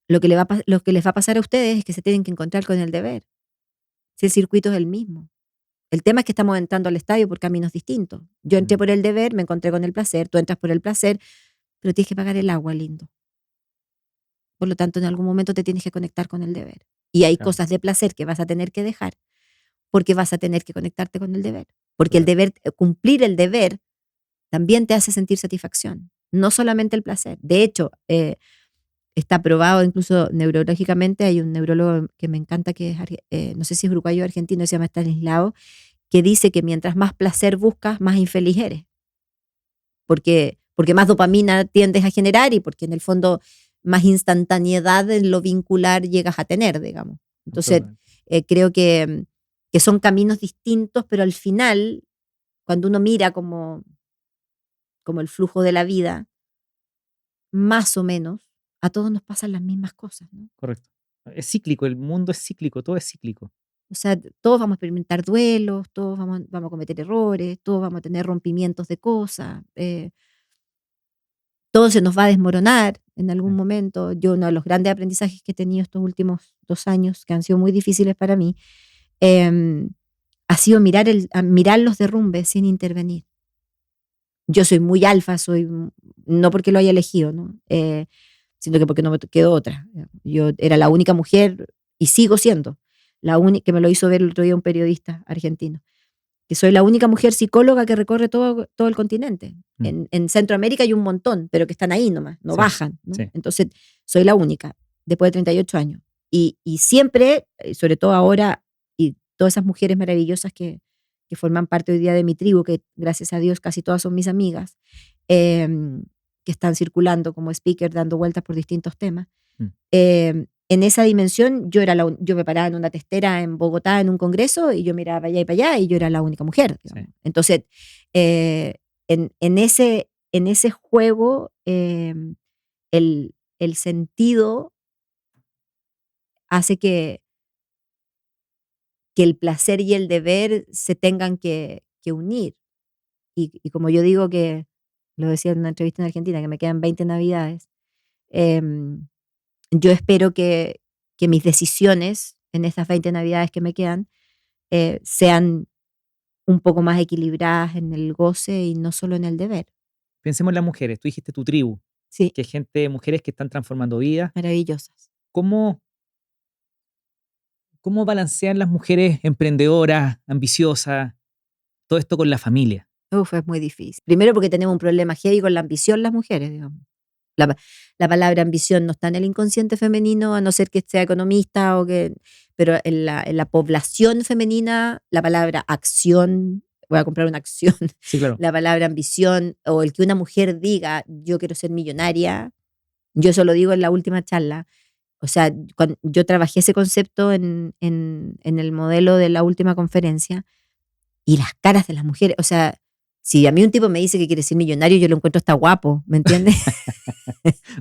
lo que les va a pasar a ustedes es que se tienen que encontrar con el deber. Si el circuito es el mismo. El tema es que estamos entrando al estadio por caminos distintos. Yo entré por el deber, me encontré con el placer, tú entras por el placer, pero tienes que pagar el agua, lindo. Por lo tanto, en algún momento te tienes que conectar con el deber. Y hay Claro. cosas de placer que vas a tener que dejar porque vas a tener que conectarte con el deber. Porque el Claro. deber, cumplir el deber, también te hace sentir satisfacción, no solamente el placer. De hecho, está probado incluso neurológicamente, hay un neurólogo que me encanta, que es, no sé si es uruguayo o argentino, se llama Stanislao, que dice que mientras más placer buscas, más infeliz eres. Porque más dopamina tiendes a generar y porque en el fondo más instantaneidad en lo vincular llegas a tener, digamos. Entonces, creo que son caminos distintos, pero al final, cuando uno mira como el flujo de la vida, más o menos, a todos nos pasan las mismas cosas, ¿no? Correcto. Es cíclico, el mundo es cíclico, todo es cíclico. O sea, todos vamos a experimentar duelos, todos vamos a cometer errores, todos vamos a tener rompimientos de cosas, todo se nos va a desmoronar en algún momento. Yo, uno de los grandes aprendizajes que he tenido estos últimos 2 años, que han sido muy difíciles para mí, ha sido mirar los derrumbes sin intervenir. Yo soy muy alfa, no porque lo haya elegido, ¿no? Sino que porque no me quedó otra. Yo era la única mujer, y sigo siendo, la única, que me lo hizo ver el otro día un periodista argentino, que soy la única mujer psicóloga que recorre todo el continente. En Centroamérica hay un montón, pero que están ahí nomás, no bajan, ¿no? Sí. Entonces, soy la única, después de 38 años. Y siempre, sobre todo ahora, y todas esas mujeres maravillosas que forman parte hoy día de mi tribu, que gracias a Dios casi todas son mis amigas, que están circulando como speaker, dando vueltas por distintos temas. En esa dimensión, yo me paraba en una testera en Bogotá en un congreso y yo miraba para allá y yo era la única mujer. Sí. Entonces, en ese juego, el sentido hace que el placer y el deber se tengan que unir. Y como yo digo, que lo decía en una entrevista en Argentina, que me quedan 20 navidades, yo espero que mis decisiones en estas 20 navidades que me quedan sean un poco más equilibradas en el goce y no solo en el deber. Pensemos en las mujeres, tú dijiste tu tribu, Sí, que es mujeres que están transformando vidas. maravillosas. ¿Cómo balancean las mujeres emprendedoras, ambiciosas, todo esto con la familia? Uf, es muy difícil. Primero porque tenemos un problema heavy con la ambición las mujeres, digamos. La palabra ambición no está en el inconsciente femenino, a no ser que sea economista pero en la población femenina, la palabra acción, voy a comprar una acción, Sí, claro. la palabra ambición, o el que una mujer diga, yo quiero ser millonaria, yo eso lo digo en la última charla. O sea, cuando yo trabajé ese concepto en el modelo de la última conferencia, y las caras de las mujeres, o sea, si a mí un tipo me dice que quiere ser millonario, yo lo encuentro hasta guapo, ¿me entiendes?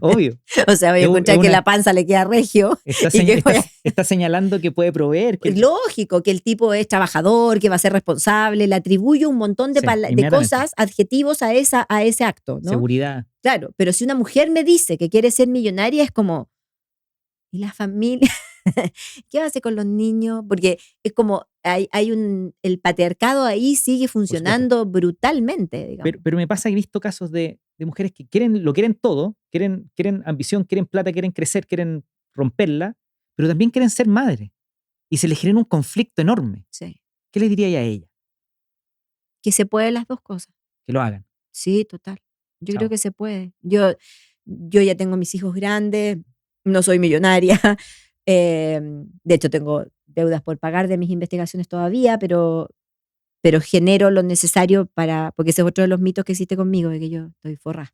Obvio. O sea, voy a encontrar que la panza le queda regio. Está señalando que puede proveer. Lógico, que el tipo es trabajador, que va a ser responsable, le atribuyo un montón de inmediatamente. cosas, adjetivos a ese acto, ¿no? Seguridad. Claro, pero si una mujer me dice que quiere ser millonaria, es como, ¿y la familia? ¿Qué va a hacer con los niños? Porque es como, el patriarcado ahí sigue funcionando brutalmente, digamos. Pero me pasa que he visto casos de mujeres que lo quieren todo, quieren ambición, quieren plata, quieren crecer, quieren romperla, pero también quieren ser madres. Y se les genera un conflicto enorme. Sí. ¿Qué le diría a ella? Que se puede las dos cosas. Que lo hagan. Sí, total. Yo Chao. creo que se puede. Yo ya tengo mis hijos grandes, no soy millonaria. De hecho, tengo deudas por pagar de mis investigaciones todavía, pero genero lo necesario porque ese es otro de los mitos que existe conmigo, de que yo estoy forrada.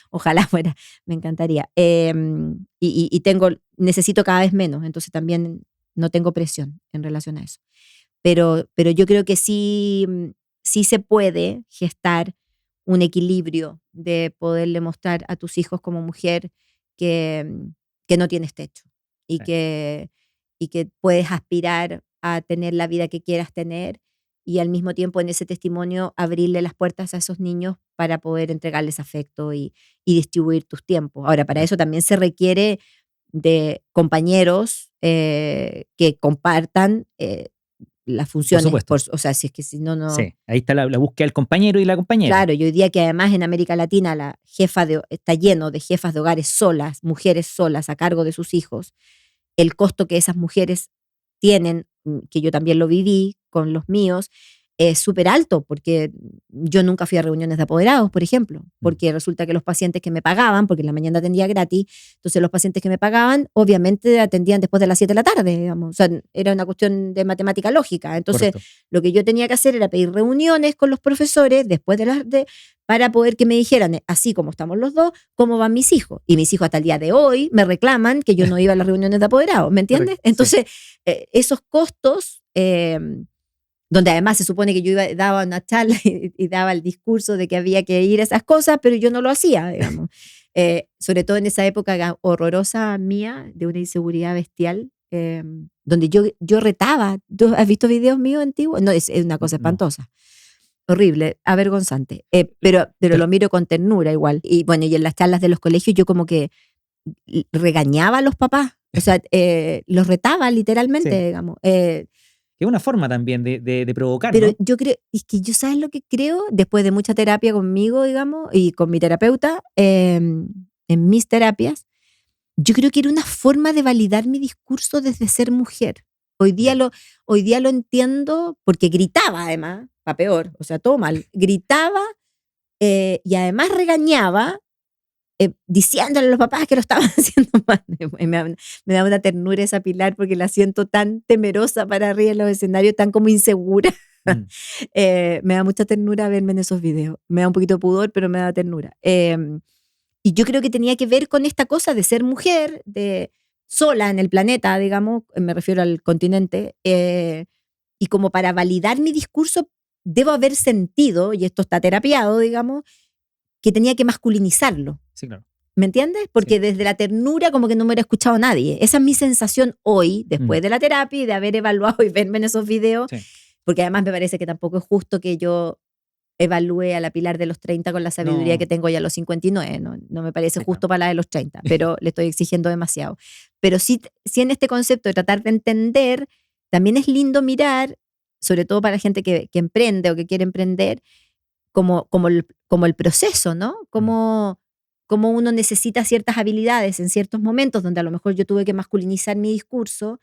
Ojalá fuera, me encantaría. Y necesito cada vez menos, entonces también no tengo presión en relación a eso. Pero yo creo que sí se puede gestar un equilibrio de poderle mostrar a tus hijos como mujer que que no tienes techo y, Sí. que puedes aspirar a tener la vida que quieras tener y al mismo tiempo en ese testimonio abrirle las puertas a esos niños para poder entregarles afecto y distribuir tus tiempos. Ahora, para Claro. eso también se requiere de compañeros que compartan las Por funciones, supuesto. o sea, si es que si no, no. Sí, ahí está la búsqueda del compañero y la compañera. Claro, y hoy día que además en América Latina está lleno de jefas de hogares solas, mujeres solas a cargo de sus hijos, el costo que esas mujeres tienen, que yo también lo viví con los míos, es súper alto, porque yo nunca fui a reuniones de apoderados, por ejemplo, porque resulta que los pacientes que me pagaban, porque en la mañana atendía gratis, entonces los pacientes que me pagaban, obviamente atendían después de las 7 de la tarde, digamos, o sea, era una cuestión de matemática lógica. Entonces, Correcto. lo que yo tenía que hacer era pedir reuniones con los profesores después para poder que me dijeran, así como estamos los dos, cómo van mis hijos. Y mis hijos hasta el día de hoy me reclaman que yo no iba a las reuniones de apoderados, ¿me entiendes? Correcto, sí. Entonces, esos costos, donde además se supone que yo daba una charla y daba el discurso de que había que ir a esas cosas, pero yo no lo hacía, digamos. Sobre todo en esa época horrorosa mía, de una inseguridad bestial, donde yo retaba. ¿Tú has visto videos míos antiguos? No, es una cosa No. espantosa. Horrible, avergonzante. Pero lo miro con ternura igual. Y bueno, y en las charlas de los colegios yo como que regañaba a los papás. O sea, los retaba literalmente, Sí. digamos. Que es una forma también de provocar, Pero ¿no? yo creo, es que yo sabes lo que creo, después de mucha terapia conmigo, digamos, y con mi terapeuta, en mis terapias, yo creo que era una forma de validar mi discurso desde ser mujer. Hoy día Ya. lo entiendo porque gritaba además, para peor, o sea, todo mal. Gritaba y además regañaba, diciéndole a los papás que lo estaban haciendo mal. Me da una ternura esa Pilar porque la siento tan temerosa para arriba en los escenarios, tan como insegura. Mm. Me da mucha ternura verme en esos videos. Me da un poquito de pudor, pero me da ternura. Y yo creo que tenía que ver con esta cosa de ser mujer, de sola en el planeta, digamos, me refiero al continente, y como para validar mi discurso, debo haber sentido, y esto está terapiado, digamos, que tenía que masculinizarlo. Sí, claro. ¿Me entiendes? Porque Sí. desde la ternura como que no me hubiera escuchado nadie. Esa es mi sensación hoy, después de la terapia y de haber evaluado y verme en esos videos, Sí. porque además me parece que tampoco es justo que yo evalúe a la Pilar de los 30 con la sabiduría No. que tengo ya a los 59. No me parece Sí, justo para la de los 30, pero le estoy exigiendo demasiado. Pero sí en este concepto de tratar de entender, también es lindo mirar, sobre todo para la gente que emprende o que quiere emprender, como el proceso, ¿no? Como uno necesita ciertas habilidades en ciertos momentos donde a lo mejor yo tuve que masculinizar mi discurso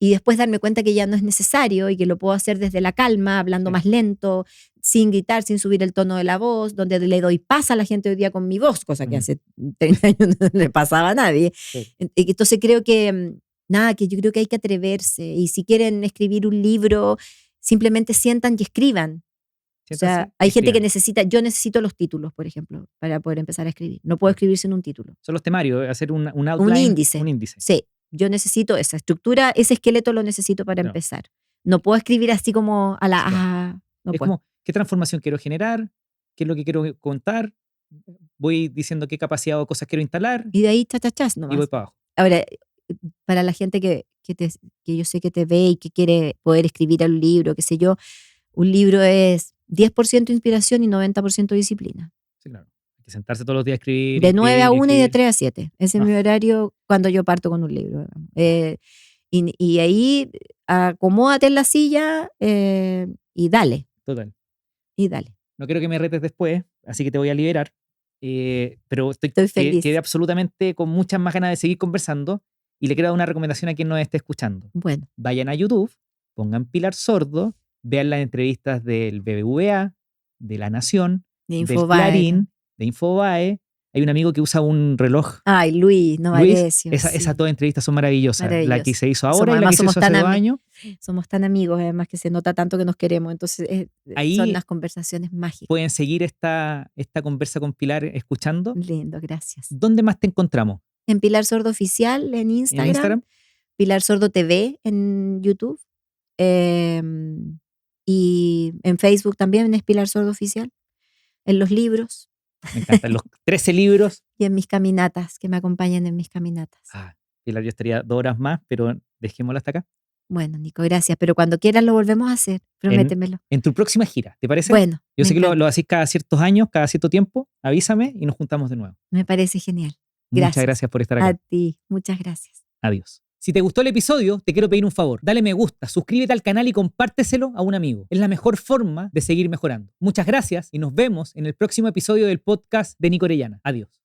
y después darme cuenta que ya no es necesario y que lo puedo hacer desde la calma, hablando Sí. más lento, sin gritar, sin subir el tono de la voz, donde le doy paz a la gente hoy día con mi voz, cosa que hace 30 años no le pasaba a nadie. Sí. Entonces creo que, nada, que yo creo que hay que atreverse y si quieren escribir un libro, simplemente sientan y escriban. O sea, Siéntanse, hay gente que escriban. yo necesito los títulos, por ejemplo, para poder empezar a escribir. No puedo escribir sin un título. Son los temarios, hacer un Un outline, índice. un índice. Sí, yo necesito esa estructura, ese esqueleto lo necesito para Claro. empezar. No puedo escribir así como a la... Sí, claro. no Es puedo. como, ¿qué transformación quiero generar? ¿Qué es lo que quiero contar? Voy diciendo qué capacidad o cosas quiero instalar Y de ahí chachachas y nomás. voy para abajo. Ahora, para la gente que yo sé que te ve y que quiere poder escribir un libro, qué sé yo, un libro es 10% inspiración y 90% disciplina. Sí, claro. Hay que sentarse todos los días a escribir, De 9 a 1 y de escribir. 3 a 7. Ese es No. mi horario cuando yo parto con un libro. Y ahí acomódate en la silla y dale, Total. y dale. No quiero que me retes después, así que te voy a liberar. Pero Estoy feliz. quedé absolutamente con muchas más ganas de seguir conversando y le quiero dar una recomendación a quien nos esté escuchando. Bueno, Vayan a YouTube, pongan Pilar Sordo, vean las entrevistas del BBVA, de La Nación, de del Infobae. Clarín, de Infobae. Hay un amigo que usa un reloj. Ay, Luis Luis, Novarecio. esas Sí, todas entrevistas son maravillosas. La que maravilloso. se hizo ahora y la que Además se hizo hace 2 años. somos tan amigos, además que se nota tanto que nos queremos. Entonces son Ahí unas conversaciones mágicas. pueden seguir esta conversa con Pilar escuchando. Lindo, gracias. ¿Dónde más te encontramos? En Pilar Sordo Oficial en ¿En Instagram. Pilar Sordo TV en YouTube. Y en Facebook también es Pilar Sordo Oficial. En los libros. Me encantan los 13 libros. Y en mis caminatas, que me acompañen en mis caminatas. Pilar, yo estaría 2 horas más, pero dejémoslo hasta acá. Bueno, Nico, gracias. Pero cuando quieras lo volvemos a hacer. Prométemelo. En tu próxima gira, ¿te parece? Bueno, Yo me sé que encanta. lo hacís cada ciertos años, cada cierto tiempo. Avísame y nos juntamos de nuevo. Me parece genial. Muchas gracias por estar A acá. ti, muchas gracias. Adiós. Si te gustó el episodio, te quiero pedir un favor. Dale me gusta, suscríbete al canal y compárteselo a un amigo. Es la mejor forma de seguir mejorando. Muchas gracias y nos vemos en el próximo episodio del podcast de Nico Orellana. Adiós.